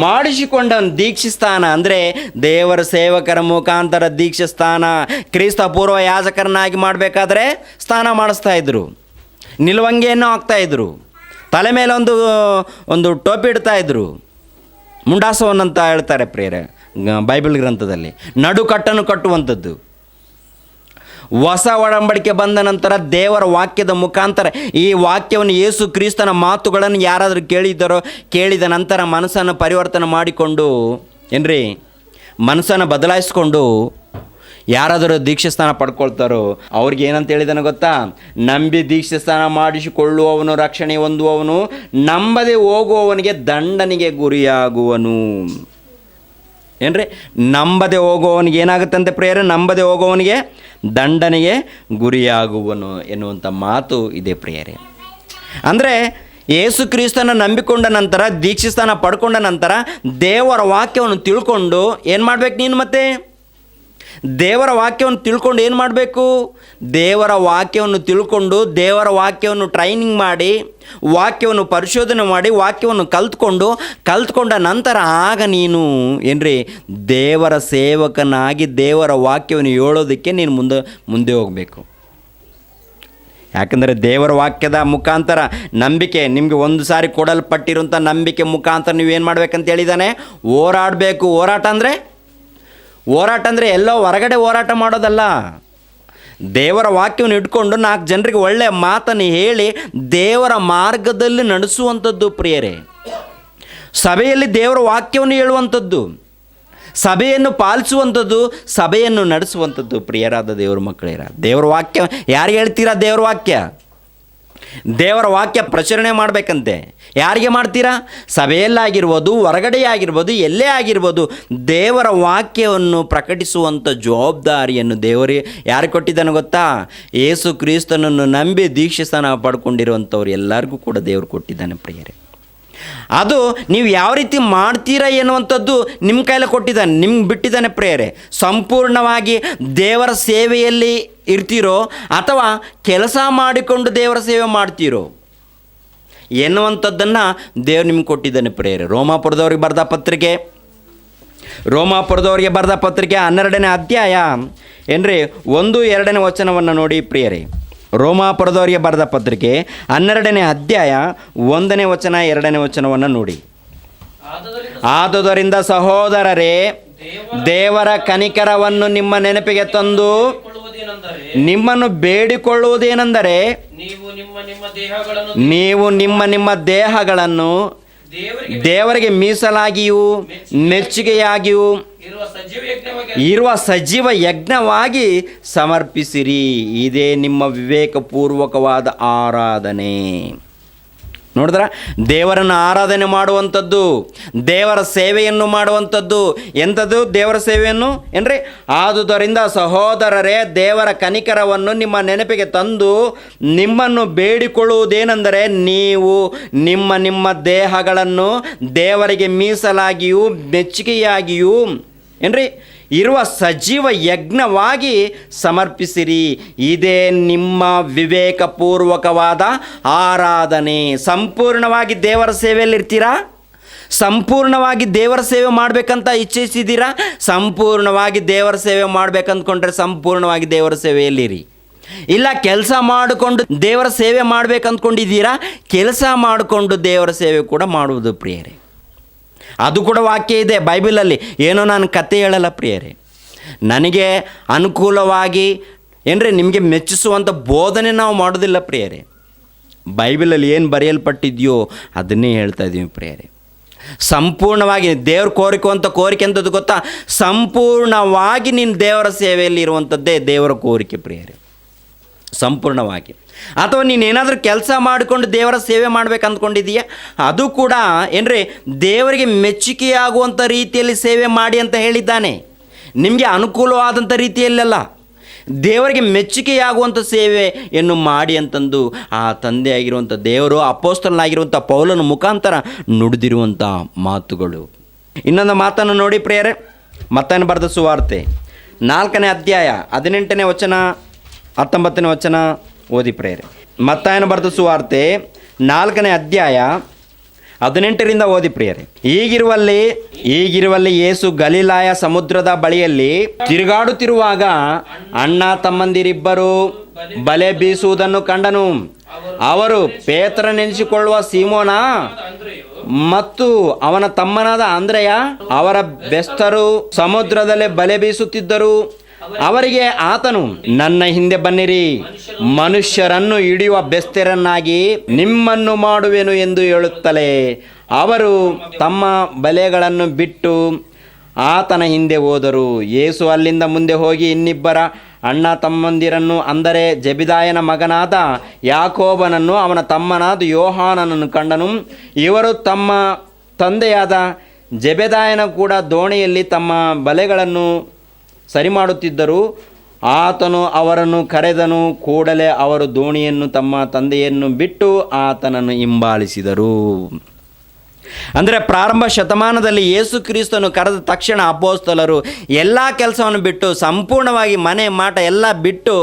ಮಾಡಿಸಿಕೊಂಡ ದೀಕ್ಷಾಸ್ನಾನ ಅಂದರೆ ದೇವರ ಸೇವಕರ ಮುಖಾಂತರ ದೀಕ್ಷಾಸ್ನಾನ. ಕ್ರಿಸ್ತ ಪೂರ್ವ ಯಾಜಕರನ್ನಾಗಿ ಮಾಡಬೇಕಾದ್ರೆ ಸ್ನಾನ ಮಾಡಿಸ್ತಾ ಇದ್ರು, ನಿಲುವಂಗಿಯನ್ನು ಹಾಕ್ತಾಯಿದ್ರು, ತಲೆ ಮೇಲೆ ಒಂದು ಟೋಪಿ ಇಡ್ತಾ ಇದ್ರು, ಮುಂಡಾಸವನ್ನಂತ ಹೇಳ್ತಾರೆ ಪ್ರಿಯರೇ ಬೈಬಲ್ ಗ್ರಂಥದಲ್ಲಿ. ನಡುಕಟ್ಟನ್ನು ಕಟ್ಟುವಂಥದ್ದು. ಹೊಸ ಒಡಂಬಡಿಕೆ ಬಂದ ನಂತರ ದೇವರ ವಾಕ್ಯದ ಮುಖಾಂತರ ಈ ವಾಕ್ಯವನ್ನು, ಯೇಸು ಕ್ರಿಸ್ತನ ಮಾತುಗಳನ್ನು ಯಾರಾದರೂ ಕೇಳಿದ್ದಾರೋ, ಕೇಳಿದ ನಂತರ ಮನಸ್ಸನ್ನು ಪರಿವರ್ತನೆ ಮಾಡಿಕೊಂಡು ಏನ್ರಿ, ಮನಸ್ಸನ್ನು ಬದಲಾಯಿಸ್ಕೊಂಡು ಯಾರಾದರೂ ದೀಕ್ಷಾಸ್ನಾನ ಪಡ್ಕೊಳ್ತಾರೋ ಅವ್ರಿಗೆ ಏನಂತ ಹೇಳಿದಾನೆ ಗೊತ್ತಾ? ನಂಬಿ ದೀಕ್ಷಾಸ್ನಾನ ಮಾಡಿಸಿಕೊಳ್ಳುವವನು ರಕ್ಷಣೆ ಹೊಂದುವವನು, ನಂಬದೆ ಹೋಗುವವನಿಗೆ ದಂಡನೆಗೆ ಗುರಿಯಾಗುವನು. ಏನ್ರಿ? ನಂಬದೆ ಹೋಗುವವನಿಗೆ ಏನಾಗುತ್ತಂತೆ ಪ್ರಿಯರೇ? ನಂಬದೆ ಹೋಗುವವನಿಗೆ ದಂಡನೆಗೆ ಗುರಿಯಾಗುವನು ಎನ್ನುವಂಥ ಮಾತು ಇದೆ ಪ್ರಿಯರೇ. ಅಂದರೆ ಯೇಸು ಕ್ರಿಸ್ತನ ನಂಬಿಕೊಂಡ ನಂತರ, ದೀಕ್ಷಾಸ್ನಾನ ಪಡ್ಕೊಂಡ ನಂತರ ದೇವರ ವಾಕ್ಯವನ್ನು ತಿಳ್ಕೊಂಡು ಏನು ಮಾಡ್ಬೇಕು ನೀನು? ಮತ್ತೆ ದೇವರ ವಾಕ್ಯವನ್ನು ತಿಳ್ಕೊಂಡು ಏನು ಮಾಡಬೇಕು? ದೇವರ ವಾಕ್ಯವನ್ನು ತಿಳ್ಕೊಂಡು, ದೇವರ ವಾಕ್ಯವನ್ನು ಟ್ರೈನಿಂಗ್ ಮಾಡಿ, ವಾಕ್ಯವನ್ನು ಪರಿಶೋಧನೆ ಮಾಡಿ, ವಾಕ್ಯವನ್ನು ಕಲ್ತ್ಕೊಂಡ ನಂತರ ಆಗ ನೀನು ಏನ್ರಿ ದೇವರ ಸೇವಕನಾಗಿ ದೇವರ ವಾಕ್ಯವನ್ನು ಹೇಳೋದಕ್ಕೆ ನೀನು ಮುಂದೆ ಹೋಗಬೇಕು. ಯಾಕಂದರೆ ದೇವರ ವಾಕ್ಯದ ಮುಖಾಂತರ ನಂಬಿಕೆ ನಿಮಗೆ ಒಂದು ಸಾರಿ ಕೊಡಲ್ಪಟ್ಟಿರುವಂಥ ನಂಬಿಕೆ ಮುಖಾಂತರ ನೀವೇನು ಮಾಡಬೇಕಂತ ಹೇಳಿದ್ದಾನೆ? ಹೋರಾಡಬೇಕು. ಹೋರಾಟ ಅಂದರೆ ಎಲ್ಲೋ ಹೊರಗಡೆ ಹೋರಾಟ ಮಾಡೋದಲ್ಲ. ದೇವರ ವಾಕ್ಯವನ್ನು ಇಟ್ಕೊಂಡು 4 ಜನರಿಗೆ ಒಳ್ಳೆಯ ಮಾತನ್ನು ಹೇಳಿ ದೇವರ ಮಾರ್ಗದಲ್ಲಿ ನಡೆಸುವಂಥದ್ದು ಪ್ರಿಯರೇ. ಸಭೆಯಲ್ಲಿ ದೇವರ ವಾಕ್ಯವನ್ನು ಹೇಳುವಂಥದ್ದು, ಸಭೆಯನ್ನು ಪಾಲಿಸುವಂಥದ್ದು, ಸಭೆಯನ್ನು ನಡೆಸುವಂಥದ್ದು ಪ್ರಿಯರಾದ ದೇವರ ಮಕ್ಕಳೇರ. ದೇವರ ವಾಕ್ಯ ಯಾರಿಗೆ ಹೇಳ್ತೀರಾ? ದೇವರ ವಾಕ್ಯ ಪ್ರಚರಣೆ ಮಾಡಬೇಕಂತೆ. ಯಾರಿಗೆ ಮಾಡ್ತೀರಾ? ಸಭೆಯಲ್ಲಾಗಿರ್ಬೋದು, ಹೊರಗಡೆ ಆಗಿರ್ಬೋದು, ಎಲ್ಲೇ ಆಗಿರ್ಬೋದು, ದೇವರ ವಾಕ್ಯವನ್ನು ಪ್ರಕಟಿಸುವಂಥ ಜವಾಬ್ದಾರಿಯನ್ನು ದೇವರೇ ಯಾರು ಕೊಟ್ಟಿದ್ದಾನೆ ಗೊತ್ತಾ? ಯೇಸು ಕ್ರಿಸ್ತನನ್ನು ನಂಬಿ ದೀಕ್ಷಾಸ್ನಾನ ಪಡ್ಕೊಂಡಿರುವಂಥವ್ರು ಎಲ್ಲರಿಗೂ ಕೂಡ ದೇವರು ಕೊಟ್ಟಿದ್ದಾನೆ ಪ್ರಿಯರೇ. ಅದು ನೀವು ಯಾವ ರೀತಿ ಮಾಡ್ತೀರಾ ಎನ್ನುವಂಥದ್ದು ನಿಮ್ಮ ಕೈಲಿ ಕೊಟ್ಟಿದ್ದಾನೆ, ನಿಮ್ಗೆ ಬಿಟ್ಟಿದ್ದಾನೆ ಪ್ರಿಯರೇ. ಸಂಪೂರ್ಣವಾಗಿ ದೇವರ ಸೇವೆಯಲ್ಲಿ ಇರ್ತೀರೋ ಅಥವಾ ಕೆಲಸ ಮಾಡಿಕೊಂಡು ದೇವರ ಸೇವೆ ಮಾಡ್ತೀರೋ ಎನ್ನುವಂಥದ್ದನ್ನು ದೇವರು ನಿಮ್ಗೆ ಕೊಟ್ಟಿದ್ದಾನೆ ಪ್ರಿಯರೇ. ರೋಮಾಪುರದವ್ರಿಗೆ ಬರೆದ ಪತ್ರಿಕೆ 12ನೇ ಅಧ್ಯಾಯ ಏನ್ರಿ 1-2ನೇ ವಚನವನ್ನು ನೋಡಿ ಪ್ರಿಯರೇ. ರೋಮಾಪುರದವರಿಗೆ ಬರೆದ ಪತ್ರಿಕೆ 12ನೇ ಅಧ್ಯಾಯ 1ನೇ ವಚನ 2ನೇ ವಚನವನ್ನು ನೋಡಿ. ಆದುದರಿಂದ ಸಹೋದರರೇ, ದೇವರ ಕನಿಕರವನ್ನು ನಿಮ್ಮ ನೆನಪಿಗೆ ತಂದು ನಿಮ್ಮನ್ನು ಬೇಡಿಕೊಳ್ಳುವುದೇನೆಂದರೆ, ನೀವು ನಿಮ್ಮ ದೇಹಗಳನ್ನು ದೇವರಿಗೆ ಮೀಸಲಾಗಿಯೂ ಮೆಚ್ಚುಗೆಯಾಗಿಯೂ ಇರುವ ಸಜೀವ ಯಜ್ಞವಾಗಿ ಸಮರ್ಪಿಸಿರಿ. ಇದೇ ನಿಮ್ಮ ವಿವೇಕಪೂರ್ವಕವಾದ ಆರಾಧನೆ. ನೋಡಿದ್ರ? ದೇವರನ್ನು ಆರಾಧನೆ ಮಾಡುವಂಥದ್ದು, ದೇವರ ಸೇವೆಯನ್ನು ಮಾಡುವಂಥದ್ದು. ಎಂಥದ್ದು? ದೇವರ ಸೇವೆಯನ್ನು ಏನ್ರಿ? ಆದುದರಿಂದ ಸಹೋದರರೇ, ದೇವರ ಕನಿಕರವನ್ನು ನಿಮ್ಮ ನೆನಪಿಗೆ ತಂದು ನಿಮ್ಮನ್ನು ಬೇಡಿಕೊಳ್ಳುವುದೇನೆಂದರೆ, ನೀವು ನಿಮ್ಮ ದೇಹಗಳನ್ನು ದೇವರಿಗೆ ಮೀಸಲಾಗಿಯೂ ಮೆಚ್ಚುಗೆಯಾಗಿಯೂ ಏನ್ರಿ ಇರುವ ಸಜೀವ ಯಜ್ಞವಾಗಿ ಸಮರ್ಪಿಸಿರಿ. ಇದೇ ನಿಮ್ಮ ವಿವೇಕಪೂರ್ವಕವಾದ ಆರಾಧನೆ. ಸಂಪೂರ್ಣವಾಗಿ ದೇವರ ಸೇವೆಯಲ್ಲಿ ಇರ್ತೀರಾ? ಸಂಪೂರ್ಣವಾಗಿ ದೇವರ ಸೇವೆ ಮಾಡಬೇಕಂತ ಇಚ್ಛಿಸಿದ್ದೀರಾ? ಸಂಪೂರ್ಣವಾಗಿ ದೇವರ ಸೇವೆ ಮಾಡಬೇಕಂದ್ಕೊಂಡ್ರೆ ಸಂಪೂರ್ಣವಾಗಿ ದೇವರ ಸೇವೆಯಲ್ಲಿರಿ. ಇಲ್ಲ ಕೆಲಸ ಮಾಡಿಕೊಂಡು ದೇವರ ಸೇವೆ ಮಾಡಬೇಕಂದ್ಕೊಂಡಿದ್ದೀರಾ? ಕೆಲಸ ಮಾಡಿಕೊಂಡು ದೇವರ ಸೇವೆ ಕೂಡ ಮಾಡುವುದು ಪ್ರಿಯರೇ. ಅದು ಕೂಡ ವಾಕ್ಯ ಇದೆ ಬೈಬಲಲ್ಲಿ. ಏನೋ ನಾನು ಕತೆ ಹೇಳಲ್ಲ ಪ್ರಿಯರೇ. ನನಗೆ ಅನುಕೂಲವಾಗಿ ಏನ್ರಿ ನಿಮಗೆ ಮೆಚ್ಚಿಸುವಂಥ ಬೋಧನೆ ನಾವು ಮಾಡೋದಿಲ್ಲ ಪ್ರಿಯರೇ. ಬೈಬಲಲ್ಲಿ ಏನು ಬರೆಯಲ್ಪಟ್ಟಿದೆಯೋ ಅದನ್ನೇ ಹೇಳ್ತಾ ಇದ್ದೀವಿ ಪ್ರಿಯರೇ. ಸಂಪೂರ್ಣವಾಗಿ ದೇವ್ರ ಕೋರಿಕೆ ಅಂತದ್ದು ಗೊತ್ತಾ? ಸಂಪೂರ್ಣವಾಗಿ ನೀನು ದೇವರ ಸೇವೆಯಲ್ಲಿ ಇರುವಂಥದ್ದೇ ದೇವರ ಕೋರಿಕೆ ಪ್ರಿಯರೇ. ಸಂಪೂರ್ಣವಾಗಿ. ಅಥವಾ ನೀನೇನಾದರೂ ಕೆಲಸ ಮಾಡಿಕೊಂಡು ದೇವರ ಸೇವೆ ಮಾಡ್ಬೇಕು ಅಂದ್ಕೊಂಡಿದೀಯ, ಅದು ಕೂಡ ಏನ್ರಿ ದೇವರಿಗೆ ಮೆಚ್ಚುಗೆಯಾಗುವಂಥ ರೀತಿಯಲ್ಲಿ ಸೇವೆ ಮಾಡಿ ಅಂತ ಹೇಳಿದ್ದಾನೆ. ನಿಮಗೆ ಅನುಕೂಲವಾದಂಥ ರೀತಿಯಲ್ಲೆಲ್ಲ ದೇವರಿಗೆ ಮೆಚ್ಚುಗೆಯಾಗುವಂಥ ಸೇವೆಯನ್ನು ಮಾಡಿ ಅಂತಂದು ಆ ತಂದೆಯಾಗಿರುವಂಥ ದೇವರು ಅಪೊಸ್ತಲನಾಗಿರುವಂಥ ಪೌಲನ ಮುಖಾಂತರ ನುಡಿದಿರುವಂಥ ಮಾತುಗಳು. ಇನ್ನೊಂದು ಮಾತನ್ನು ನೋಡಿ ಪ್ರಿಯರೇ, ಮತ್ತಾಯನ ಬರೆದ ಸುವಾರ್ತೆ 4ನೇ ಅಧ್ಯಾಯ 18ನೇ ವಚನ 19ನೇ ವಚನ ಓದಿ ಪ್ರಿಯರೇ. ಮತ್ತಾಯನ ಬರೆದ ಸುವಾರ್ತೆ 4ನೇ ಅಧ್ಯಾಯ 18ರಿಂದ ಓದಿ ಪ್ರಿಯರೇ. ಹೀಗಿರುವಲ್ಲಿ ಯೇಸು ಗಲಿಲಾಯ ಸಮುದ್ರದ ಬಳಿಯಲ್ಲಿ ತಿರುಗಾಡುತ್ತಿರುವಾಗ ಅಣ್ಣ ತಮ್ಮಂದಿರಿಬ್ಬರು ಬಲೆ ಬೀಸುವುದನ್ನು ಕಂಡನು. ಅವರು ಪೇತ್ರನೆನಿಸಿಕೊಳ್ಳುವ ಸೀಮೋನ ಮತ್ತು ಅವನ ತಮ್ಮನಾದ ಅಂದ್ರೆಯ ಅವರ ಬೆಸ್ತರು ಸಮುದ್ರದಲ್ಲೇ ಬಲೆ ಬೀಸುತ್ತಿದ್ದರು. ಅವರಿಗೆ ಆತನು, ನನ್ನ ಹಿಂದೆ ಬನ್ನಿರಿ, ಮನುಷ್ಯರನ್ನು ಹಿಡಿಯುವ ಬೆಸ್ತರನ್ನಾಗಿ ನಿಮ್ಮನ್ನು ಮಾಡುವೆನು ಎಂದು ಹೇಳುತ್ತಲೇ ಅವರು ತಮ್ಮ ಬಲೆಗಳನ್ನು ಬಿಟ್ಟು ಆತನ ಹಿಂದೆ ಹೋದರು. ಯೇಸು ಅಲ್ಲಿಂದ ಮುಂದೆ ಹೋಗಿ ಇನ್ನಿಬ್ಬರ ಅಣ್ಣ ತಮ್ಮಂದಿರನ್ನು, ಅಂದರೆ ಜೆಬೆದಾಯನ ಮಗನಾದ ಯಾಕೋಬನನ್ನು ಅವನ ತಮ್ಮನಾದ ಯೋಹಾನನನ್ನು ಕಂಡನು. ಇವರು ತಮ್ಮ ತಂದೆಯಾದ ಜೆಬೆದಾಯನ ಕೂಡ ದೋಣಿಯಲ್ಲಿ ತಮ್ಮ ಬಲೆಗಳನ್ನು ಸರಿ ಮಾಡುತ್ತಿದ್ದರು. ಆತನು ಅವರನ್ನು ಕರೆದನು. ಕೂಡಲೇ ಅವರು ದೋಣಿಯನ್ನು ತಮ್ಮ ತಂದೆಯನ್ನು ಬಿಟ್ಟು ಆತನನ್ನು ಹಿಂಬಾಲಿಸಿದರು. ಅಂದರೆ ಪ್ರಾರಂಭ ಶತಮಾನದಲ್ಲಿ ಯೇಸು ಕ್ರಿಸ್ತನು ಕರೆದ ತಕ್ಷಣ ಅಪೊಸ್ತಲರು ಎಲ್ಲ ಕೆಲಸವನ್ನು ಬಿಟ್ಟು, ಸಂಪೂರ್ಣವಾಗಿ ಮನೆ ಮಾಟ ಎಲ್ಲ ಬಿಟ್ಟು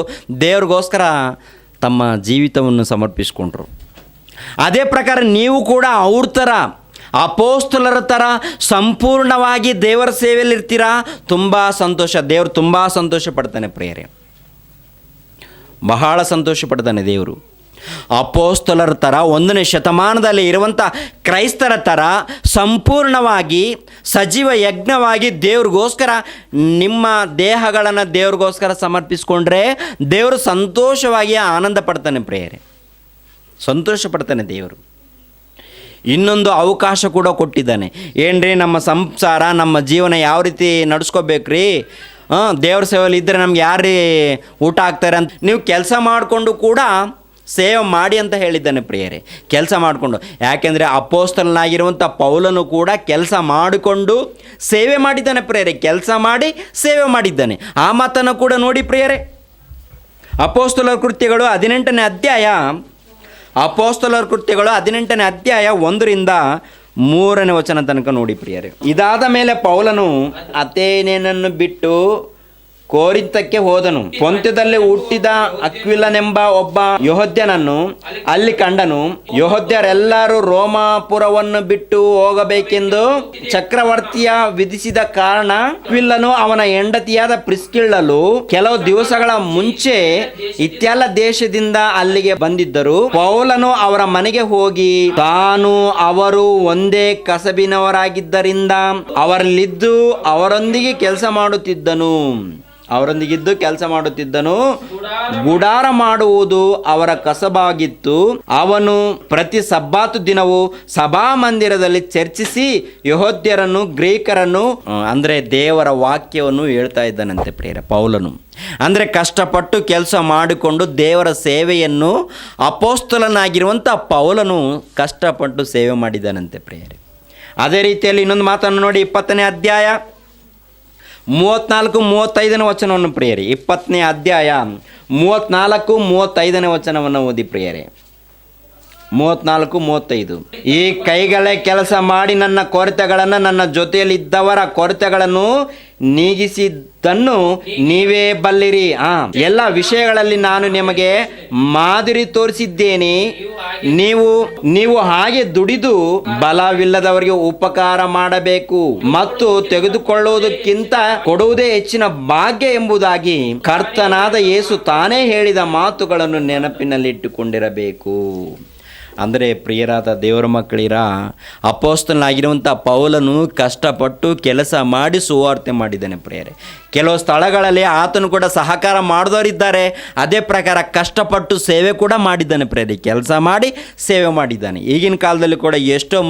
ದೇವ್ರಿಗೋಸ್ಕರ ತಮ್ಮ ಜೀವಿತವನ್ನು ಸಮರ್ಪಿಸಿಕೊಂಡ್ರು. ಅದೇ ಪ್ರಕಾರ ನೀವು ಕೂಡ ಅವ್ರ ಥರ, ಅಪೊಸ್ತಲರ ಥರ ಸಂಪೂರ್ಣವಾಗಿ ದೇವರ ಸೇವೆಯಲ್ಲಿ ಇರ್ತೀರಾ. ತುಂಬ ಸಂತೋಷ. ದೇವರು ತುಂಬ ಸಂತೋಷ ಪಡ್ತಾನೆ ಪ್ರಿಯರೇ, ಬಹಳ ಸಂತೋಷ ಪಡ್ತಾನೆ ದೇವರು. ಅಪೊಸ್ತಲರ ಥರ 1ನೇ ಶತಮಾನದಲ್ಲಿ ಇರುವಂಥ ಕ್ರೈಸ್ತರ ಥರ ಸಂಪೂರ್ಣವಾಗಿ ಸಜೀವ ಯಜ್ಞವಾಗಿ ದೇವ್ರಿಗೋಸ್ಕರ ನಿಮ್ಮ ದೇಹಗಳನ್ನು ದೇವ್ರಿಗೋಸ್ಕರ ಸಮರ್ಪಿಸ್ಕೊಂಡ್ರೆ ದೇವರು ಸಂತೋಷವಾಗಿ ಆನಂದ ಪಡ್ತಾನೆ ಪ್ರಿಯರೇ, ಸಂತೋಷ ಪಡ್ತಾನೆ ದೇವರು. ಇನ್ನೊಂದು ಅವಕಾಶ ಕೂಡ ಕೊಟ್ಟಿದ್ದಾನೆ. ಏನ್ರಿ, ನಮ್ಮ ಸಂಸಾರ, ನಮ್ಮ ಜೀವನ ಯಾವ ರೀತಿ ನಡೆಸ್ಕೋಬೇಕ್ರಿ? ದೇವ್ರ ಸೇವೆಯಲ್ಲಿ ಇದ್ದರೆ ನಮ್ಗೆ ಯಾರೀ ಊಟ ಹಾಕ್ತಾರೆ ಅಂತ ನೀವು ಕೆಲಸ ಮಾಡಿಕೊಂಡು ಕೂಡ ಸೇವೆ ಮಾಡಿ ಅಂತ ಹೇಳಿದ್ದಾನೆ ಪ್ರಿಯರೇ. ಕೆಲಸ ಮಾಡಿಕೊಂಡು, ಯಾಕೆಂದರೆ ಅಪೊಸ್ತಲನಾಗಿರುವಂಥ ಪೌಲನು ಕೂಡ ಕೆಲಸ ಮಾಡಿಕೊಂಡು ಸೇವೆ ಮಾಡಿದ್ದಾನೆ ಪ್ರಿಯರೇ. ಕೆಲಸ ಮಾಡಿ ಸೇವೆ ಮಾಡಿದ್ದಾನೆ. ಆ ಮಾತನ್ನು ಕೂಡ ನೋಡಿ ಪ್ರಿಯರೇ. ಅಪೊಸ್ತಲರ ಕೃತ್ಯಗಳು 18ನೇ ಅಧ್ಯಾಯ, ಅಪೊಸ್ತಲರ ಕೃತ್ಯಗಳು 18ನೇ ಅಧ್ಯಾಯ 1ರಿಂದ 3ನೇ ವಚನ ತನಕ ನೋಡಿ ಪ್ರಿಯರೇ. ಇದಾದ ಮೇಲೆ ಪೌಲನು ಅಥೇನೆಯನ್ನು ಬಿಟ್ಟು ಕೋರಿಂಥಕ್ಕೆ ಹೋದನು. ಪೊಂತ್ಯದಲ್ಲಿ ಹುಟ್ಟಿದ ಅಕ್ವಿಲನೆಂಬ ಒಬ್ಬ ಯೆಹೂದ್ಯನನ್ನು ಅಲ್ಲಿ ಕಂಡನು. ಯೆಹೂದ್ಯರೆಲ್ಲರೂ ರೋಮಾಪುರವನ್ನು ಬಿಟ್ಟು ಹೋಗಬೇಕೆಂದು ಚಕ್ರವರ್ತಿಯ ವಿಧಿಸಿದ ಕಾರಣ ಅಕ್ವಿಲನು ಅವನ ಹೆಂಡತಿಯಾದ ಪ್ರಿಸ್ಕಿಲ್ಲಳು ಕೆಲವು ದಿವಸಗಳ ಮುಂಚೆ ಇತ್ಯಾಲ ದೇಶದಿಂದ ಅಲ್ಲಿಗೆ ಬಂದಿದ್ದರು. ಪೌಲನು ಅವರ ಮನೆಗೆ ಹೋಗಿ ತಾನು ಅವರು ಒಂದೇ ಕಸಬಿನವರಾಗಿದ್ದರಿಂದ ಅವರಲ್ಲಿದ್ದು ಅವರೊಂದಿಗೆ ಕೆಲಸ ಮಾಡುತ್ತಿದ್ದನು. ಗುಡಾರ ಮಾಡುವುದು ಅವರ ಕಸಬಾಗಿತ್ತು. ಅವನು ಪ್ರತಿ ಸಬ್ಬಾತು ದಿನವೂ ಸಭಾಮಂದಿರದಲ್ಲಿ ಚರ್ಚಿಸಿ ಯೆಹೂದ್ಯರನ್ನು ಗ್ರೀಕರನ್ನು, ಅಂದರೆ ದೇವರ ವಾಕ್ಯವನ್ನು ಹೇಳ್ತಾ ಇದ್ದಾನಂತೆ ಪ್ರಿಯರೇ ಪೌಲನು. ಅಂದರೆ ಕಷ್ಟಪಟ್ಟು ಕೆಲಸ ಮಾಡಿಕೊಂಡು ದೇವರ ಸೇವೆಯನ್ನು ಅಪೊಸ್ತಲನಾಗಿರುವಂಥ ಪೌಲನು ಕಷ್ಟಪಟ್ಟು ಸೇವೆ ಮಾಡಿದ್ದಾನಂತೆ ಪ್ರಿಯರೇ. ಅದೇ ರೀತಿಯಲ್ಲಿ ಇನ್ನೊಂದು ಮಾತನ್ನು ನೋಡಿ, 20ನೇ ಅಧ್ಯಾಯ 34-35 ವಚನವನ್ನು ಪ್ರಿಯರೇ. 20ನೇ ಅಧ್ಯಾಯ 34-35 ವಚನವನ್ನು ಓದಿ ಪ್ರಿಯರೇ. 34-35. ಈ ಕೈಗಳೇ ಕೆಲಸ ಮಾಡಿ ನನ್ನ ಕೊರತೆಗಳನ್ನು, ನನ್ನ ಜೊತೆಯಲ್ಲಿದ್ದವರ ಕೊರತೆಗಳನ್ನು ನೀಗಿಸಿದ್ದನ್ನು ನೀವೇ ಬಲ್ಲಿರಿ. ಎಲ್ಲ ವಿಷಯಗಳಲ್ಲಿ ನಾನು ನಿಮಗೆ ಮಾದರಿ ತೋರಿಸಿದ್ದೇನೆ. ನೀವು ಹಾಗೆ ದುಡಿದು ಬಲವಿಲ್ಲದವರಿಗೆ ಉಪಕಾರ ಮಾಡಬೇಕು ಮತ್ತು ತೆಗೆದುಕೊಳ್ಳುವುದಕ್ಕಿಂತ ಕೊಡುವುದೇ ಹೆಚ್ಚಿನ ಭಾಗ್ಯ ಎಂಬುದಾಗಿ ಕರ್ತನಾದ ಯೇಸು ತಾನೇ ಹೇಳಿದ ಮಾತುಗಳನ್ನು ನೆನಪಿನಲ್ಲಿಟ್ಟುಕೊಂಡಿರಬೇಕು. ಅಂದರೆ ಪ್ರಿಯರಾದ ದೇವರ ಮಕ್ಕಳಿರ, ಅಪೊಸ್ತಲನಾಗಿರುವಂಥ ಪೌಲನು ಕಷ್ಟಪಟ್ಟು ಕೆಲಸ ಮಾಡಿ ಸುವಾರ್ತೆ ಮಾಡಿದ್ದಾನೆ ಪ್ರಿಯರೇ. ಕೆಲವು ಸ್ಥಳಗಳಲ್ಲಿ ಆತನು ಕೂಡ ಸಹಕಾರ ಮಾಡಿದವರಿದ್ದಾರೆ. ಅದೇ ಪ್ರಕಾರ ಕಷ್ಟಪಟ್ಟು ಸೇವೆ ಕೂಡ ಮಾಡಿದ್ದಾನೆ ಪ್ರಿಯರೇ. ಕೆಲಸ ಮಾಡಿ ಸೇವೆ ಮಾಡಿದ್ದಾನೆ. ಈಗಿನ ಕಾಲದಲ್ಲಿ ಕೂಡ ಎಷ್ಟೋ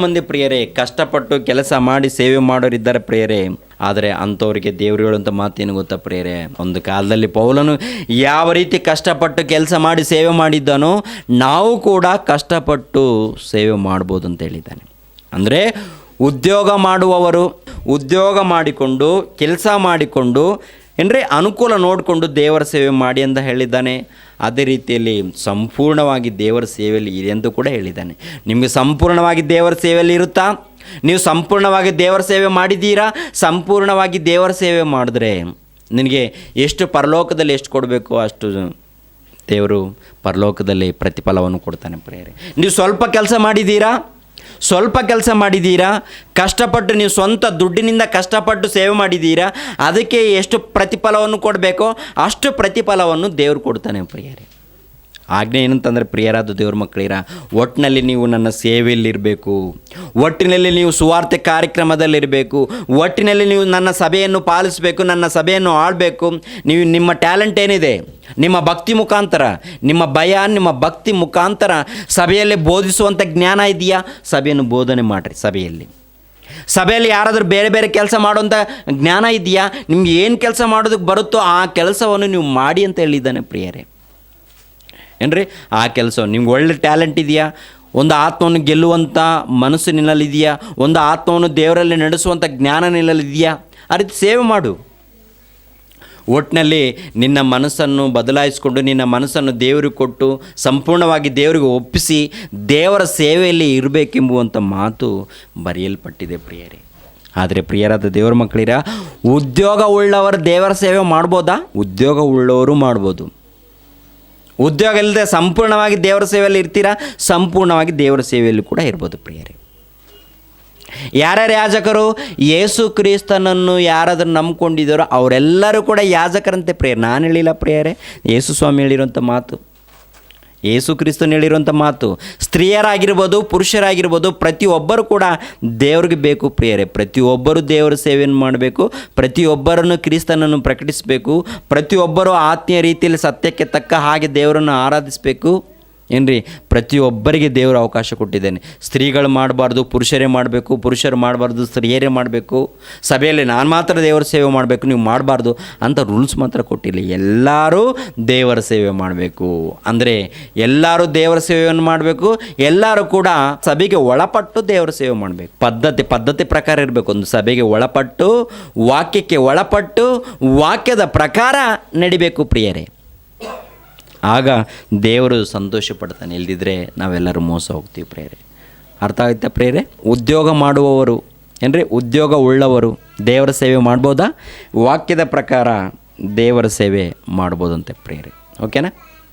ಮಂದಿ ಪ್ರಿಯರೇ ಕಷ್ಟಪಟ್ಟು ಕೆಲಸ ಮಾಡಿ ಸೇವೆ ಮಾಡೋರಿದ್ದಾರೆ ಪ್ರಿಯರೇ. ಆದರೆ ಅಂಥವ್ರಿಗೆ ದೇವರು ಹೇಳುವಂಥ ಮಾತೇನು ಗೊತ್ತಾ ಪ್ರಿಯರೇ? ಒಂದು ಕಾಲದಲ್ಲಿ ಪೌಲನು ಯಾವ ರೀತಿ ಕಷ್ಟಪಟ್ಟು ಕೆಲಸ ಮಾಡಿ ಸೇವೆ ಮಾಡಿದ್ದಾನೋ ನಾವು ಕೂಡ ಕಷ್ಟಪಟ್ಟು ಸೇವೆ ಮಾಡ್ಬೋದು ಅಂತ ಹೇಳಿದ್ದಾನೆ. ಅಂದರೆ ಉದ್ಯೋಗ ಮಾಡುವವರು ಉದ್ಯೋಗ ಮಾಡಿಕೊಂಡು ಕೆಲಸ ಮಾಡಿಕೊಂಡು ಅನುಕೂಲ ನೋಡಿಕೊಂಡು ದೇವರ ಸೇವೆ ಮಾಡಿ ಅಂತ ಹೇಳಿದ್ದಾನೆ. ಅದೇ ರೀತಿಯಲ್ಲಿ ಸಂಪೂರ್ಣವಾಗಿ ದೇವರ ಸೇವೆಯಲ್ಲಿ ಇದೆ ಎಂದು ಕೂಡ ಹೇಳಿದ್ದಾನೆ. ನಿಮಗೆ ಸಂಪೂರ್ಣವಾಗಿ ದೇವರ ಸೇವೆಯಲ್ಲಿ ಇರುತ್ತಾ? ನೀವು ಸಂಪೂರ್ಣವಾಗಿ ದೇವರ ಸೇವೆ ಮಾಡಿದ್ದೀರಾ? ಸಂಪೂರ್ಣವಾಗಿ ದೇವರ ಸೇವೆ ಮಾಡಿದ್ರೆ ನಿನಗೆ ಎಷ್ಟು ಪರಲೋಕದಲ್ಲಿ ಎಷ್ಟು ಕೊಡಬೇಕು ಅಷ್ಟು ದೇವರು ಪರಲೋಕದಲ್ಲಿ ಪ್ರತಿಫಲವನ್ನು ಕೊಡ್ತಾನೆ ಪ್ರಿಯರೇ. ನೀವು ಸ್ವಲ್ಪ ಕೆಲಸ ಮಾಡಿದ್ದೀರಾ, ಕಷ್ಟಪಟ್ಟು ನೀವು ಸ್ವಂತ ದುಡ್ಡಿನಿಂದ ಕಷ್ಟಪಟ್ಟು ಸೇವೆ ಮಾಡಿದ್ದೀರಾ, ಅದಕ್ಕೆ ಎಷ್ಟು ಪ್ರತಿಫಲವನ್ನು ಕೊಡಬೇಕೋ ಅಷ್ಟು ಪ್ರತಿಫಲವನ್ನು ದೇವರು ಕೊಡ್ತಾನೆ ಪ್ರಿಯರೇ. ಆಜ್ಞೆ ಏನಂತಂದರೆ ಪ್ರಿಯರಾದ ದೇವ್ರ ಮಕ್ಕಳಿರ, ಒಟ್ಟಿನಲ್ಲಿ ನೀವು ನನ್ನ ಸೇವೆಯಲ್ಲಿರಬೇಕು, ಒಟ್ಟಿನಲ್ಲಿ ನೀವು ಸುವಾರ್ತೆ ಕಾರ್ಯಕ್ರಮದಲ್ಲಿರಬೇಕು, ಒಟ್ಟಿನಲ್ಲಿ ನೀವು ನನ್ನ ಸಭೆಯನ್ನು ಪಾಲಿಸಬೇಕು, ನನ್ನ ಸಭೆಯನ್ನು ಆಳಬೇಕು. ನೀವು ನಿಮ್ಮ ಟ್ಯಾಲೆಂಟ್ ಏನಿದೆ, ನಿಮ್ಮ ಭಕ್ತಿ ಮುಖಾಂತರ, ನಿಮ್ಮ ಭಯ, ನಿಮ್ಮ ಭಕ್ತಿ ಮುಖಾಂತರ ಸಭೆಯಲ್ಲಿ ಬೋಧಿಸುವಂಥ ಜ್ಞಾನ ಇದೆಯಾ, ಸಭೆಯನ್ನು ಬೋಧನೆ ಮಾಡಿರಿ. ಸಭೆಯಲ್ಲಿ ಸಭೆಯಲ್ಲಿ ಯಾರಾದರೂ ಬೇರೆ ಬೇರೆ ಕೆಲಸ ಮಾಡುವಂಥ ಜ್ಞಾನ ಇದೆಯಾ? ನಿಮ್ಗೆ ಏನು ಕೆಲಸ ಮಾಡೋದಕ್ಕೆ ಬರುತ್ತೋ ಆ ಕೆಲಸವನ್ನು ನೀವು ಮಾಡಿ ಅಂತ ಹೇಳಿದ್ದಾನೆ ಪ್ರಿಯರೇ. ಏನ್ರಿ, ಆ ಕೆಲಸವನ್ನು ನಿಮ್ಗೆ ಒಳ್ಳೆ ಟ್ಯಾಲೆಂಟ್ ಇದೆಯಾ? ಒಂದು ಆತ್ಮವನ್ನು ಗೆಲ್ಲುವಂಥ ಮನಸ್ಸು ನಿನ್ನಲ್ಲಿದೆಯಾ? ಒಂದು ಆತ್ಮವನ್ನು ದೇವರಲ್ಲಿ ನಡೆಸುವಂಥ ಜ್ಞಾನ ನಿನ್ನಲ್ಲಿದೆಯಾ? ಆ ರೀತಿ ಸೇವೆ ಮಾಡು. ಒಟ್ಟಿನಲ್ಲಿ ನಿನ್ನ ಮನಸ್ಸನ್ನು ಬದಲಾಯಿಸಿಕೊಂಡು ನಿನ್ನ ಮನಸ್ಸನ್ನು ದೇವರಿಗೆ ಕೊಟ್ಟು ಸಂಪೂರ್ಣವಾಗಿ ದೇವರಿಗೆ ಒಪ್ಪಿಸಿ ದೇವರ ಸೇವೆಯಲ್ಲಿ ಇರಬೇಕೆಂಬುವಂಥ ಮಾತು ಬರೆಯಲ್ಪಟ್ಟಿದೆ ಪ್ರಿಯರೇ. ಆದರೆ ಪ್ರಿಯರಾದ ದೇವರ ಮಕ್ಕಳಿರ, ಉದ್ಯೋಗ ಉಳ್ಳವರು ದೇವರ ಸೇವೆ ಮಾಡ್ಬೋದಾ? ಉದ್ಯೋಗ ಉಳ್ಳವರು ಮಾಡ್ಬೋದು. ಉದ್ಯೋಗ ಇಲ್ಲದೆ ಸಂಪೂರ್ಣವಾಗಿ ದೇವರ ಸೇವೆಯಲ್ಲಿ ಇರ್ತೀರಾ? ಸಂಪೂರ್ಣವಾಗಿ ದೇವರ ಸೇವೆಯಲ್ಲಿ ಕೂಡ ಇರ್ಬೋದು ಪ್ರಿಯರೇ. ಯಾರ್ಯಾರು ಯಾಜಕರು? ಯೇಸು ಕ್ರಿಸ್ತನನ್ನು ಯಾರಾದರೂ ನಂಬ್ಕೊಂಡಿದ್ದಾರೋ ಅವರೆಲ್ಲರೂ ಕೂಡ ಯಾಜಕರಂತೆ ಪ್ರಿಯರೇ. ನಾನು ಹೇಳಿಲ್ಲ ಪ್ರಿಯರೇ, ಯೇಸು ಸ್ವಾಮಿ ಹೇಳಿರೋಂಥ ಮಾತು, ಯೇಸು ಕ್ರಿಸ್ತನು ಹೇಳಿರುವಂಥ ಮಾತು. ಸ್ತ್ರೀಯರಾಗಿರ್ಬೋದು, ಪುರುಷರಾಗಿರ್ಬೋದು, ಪ್ರತಿಯೊಬ್ಬರು ಕೂಡ ದೇವ್ರಿಗೆ ಬೇಕು ಪ್ರಿಯರೇ. ಪ್ರತಿಯೊಬ್ಬರು ದೇವರ ಸೇವೆಯನ್ನು ಮಾಡಬೇಕು, ಪ್ರತಿಯೊಬ್ಬರನ್ನು ಕ್ರಿಸ್ತನನ್ನು ಪ್ರಕಟಿಸಬೇಕು, ಪ್ರತಿಯೊಬ್ಬರು ಆತ್ಮೀಯ ರೀತಿಯಲ್ಲಿ ಸತ್ಯಕ್ಕೆ ತಕ್ಕ ಹಾಗೆ ದೇವರನ್ನು ಆರಾಧಿಸಬೇಕು. ಏನ್ರಿ, ಪ್ರತಿಯೊಬ್ಬರಿಗೆ ದೇವರು ಅವಕಾಶ ಕೊಟ್ಟಿದ್ದೇನೆ. ಸ್ತ್ರೀಗಳು ಮಾಡಬಾರ್ದು, ಪುರುಷರೇ ಮಾಡಬೇಕು, ಪುರುಷರು ಮಾಡಬಾರ್ದು, ಸ್ತ್ರೀಯರೇ ಮಾಡಬೇಕು, ಸಭೆಯಲ್ಲಿ ನಾನು ಮಾತ್ರ ದೇವರ ಸೇವೆ ಮಾಡಬೇಕು, ನೀವು ಮಾಡಬಾರ್ದು ಅಂತ ರೂಲ್ಸ್ ಮಾತ್ರ ಕೊಟ್ಟಿಲ್ಲ. ಎಲ್ಲರೂ ದೇವರ ಸೇವೆ ಮಾಡಬೇಕು. ಅಂದರೆ ಎಲ್ಲರೂ ದೇವರ ಸೇವೆಯನ್ನು ಮಾಡಬೇಕು, ಎಲ್ಲರೂ ಕೂಡ ಸಭೆಗೆ ಒಳಪಟ್ಟು ದೇವರ ಸೇವೆ ಮಾಡಬೇಕು. ಪದ್ಧತಿ ಪ್ರಕಾರ ಇರಬೇಕು. ಒಂದು ಸಭೆಗೆ ಒಳಪಟ್ಟು, ವಾಕ್ಯಕ್ಕೆ ಒಳಪಟ್ಟು, ವಾಕ್ಯದ ಪ್ರಕಾರ ನಡಿಬೇಕು ಪ್ರಿಯರೇ. ಆಗ ದೇವರು ಸಂತೋಷ ಪಡ್ತಾನೆ. ಇಲ್ದಿದ್ರೆ ನಾವೆಲ್ಲರೂ ಮೋಸ ಹೋಗ್ತೀವಿ ಪ್ರೇರೆ. ಅರ್ಥ ಆಗುತ್ತೆ ಪ್ರೇರೆ? ಉದ್ಯೋಗ ಮಾಡುವವರು ಏನ್ರಿ, ಉದ್ಯೋಗ ಉಳ್ಳವರು ದೇವರ ಸೇವೆ ಮಾಡ್ಬೋದಾ? ವಾಕ್ಯದ ಪ್ರಕಾರ ದೇವರ ಸೇವೆ ಮಾಡ್ಬೋದಂತೆ ಪ್ರೇರೆ. ಓಕೆನಾ?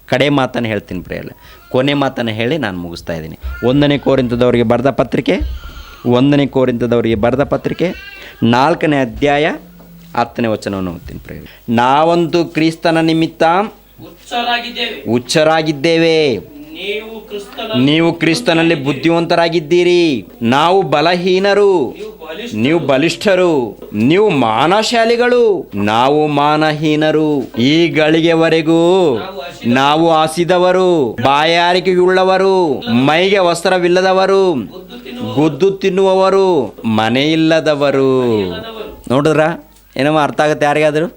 ಕಡೆ ಮಾತನ್ನು ಹೇಳ್ತೀನಿ ಪ್ರೇರೆ, ಕೊನೆ ಮಾತನ್ನು ಹೇಳಿ ನಾನು ಮುಗಿಸ್ತಾ ಇದ್ದೀನಿ. 1ನೇ ಕೊರಿಂಥದವರಿಗೆ ಬರೆದ ಪತ್ರಿಕೆ 4ನೇ ಅಧ್ಯಾಯ 10ನೇ ವಚನವನ್ನು ಓದ್ತೀನಿ ಪ್ರೇರೆ. ನಾವಂತೂ ಕ್ರಿಸ್ತನ ನಿಮಿತ್ತ ಹುಚ್ಚರಾಗಿದ್ದೇವೆ, ನೀವು ಕ್ರಿಸ್ತನಲ್ಲಿ ಬುದ್ಧಿವಂತರಾಗಿದ್ದೀರಿ. ನಾವು ಬಲಹೀನರು, ನೀವು ಬಲಿಷ್ಠರು. ನೀವು ಮಾನಶಾಲಿಗಳು, ನಾವು ಮಾನಹೀನರು. ಈ ಗಳಿಗೆವರೆಗೂ ನಾವು ಹಸಿದವರು, ಬಾಯಾರಿಕೆಯುಳ್ಳವರು, ಮೈಗೆ ವಸ್ತ್ರವಿಲ್ಲದವರು, ಗುದ್ದು ತಿನ್ನುವವರು, ಮನೆಯಿಲ್ಲದವರು. ನೋಡಿದ್ರ ಏನೋ ಅರ್ಥ ಆಗುತ್ತೆ ಯಾರಿಗಾದರೂ?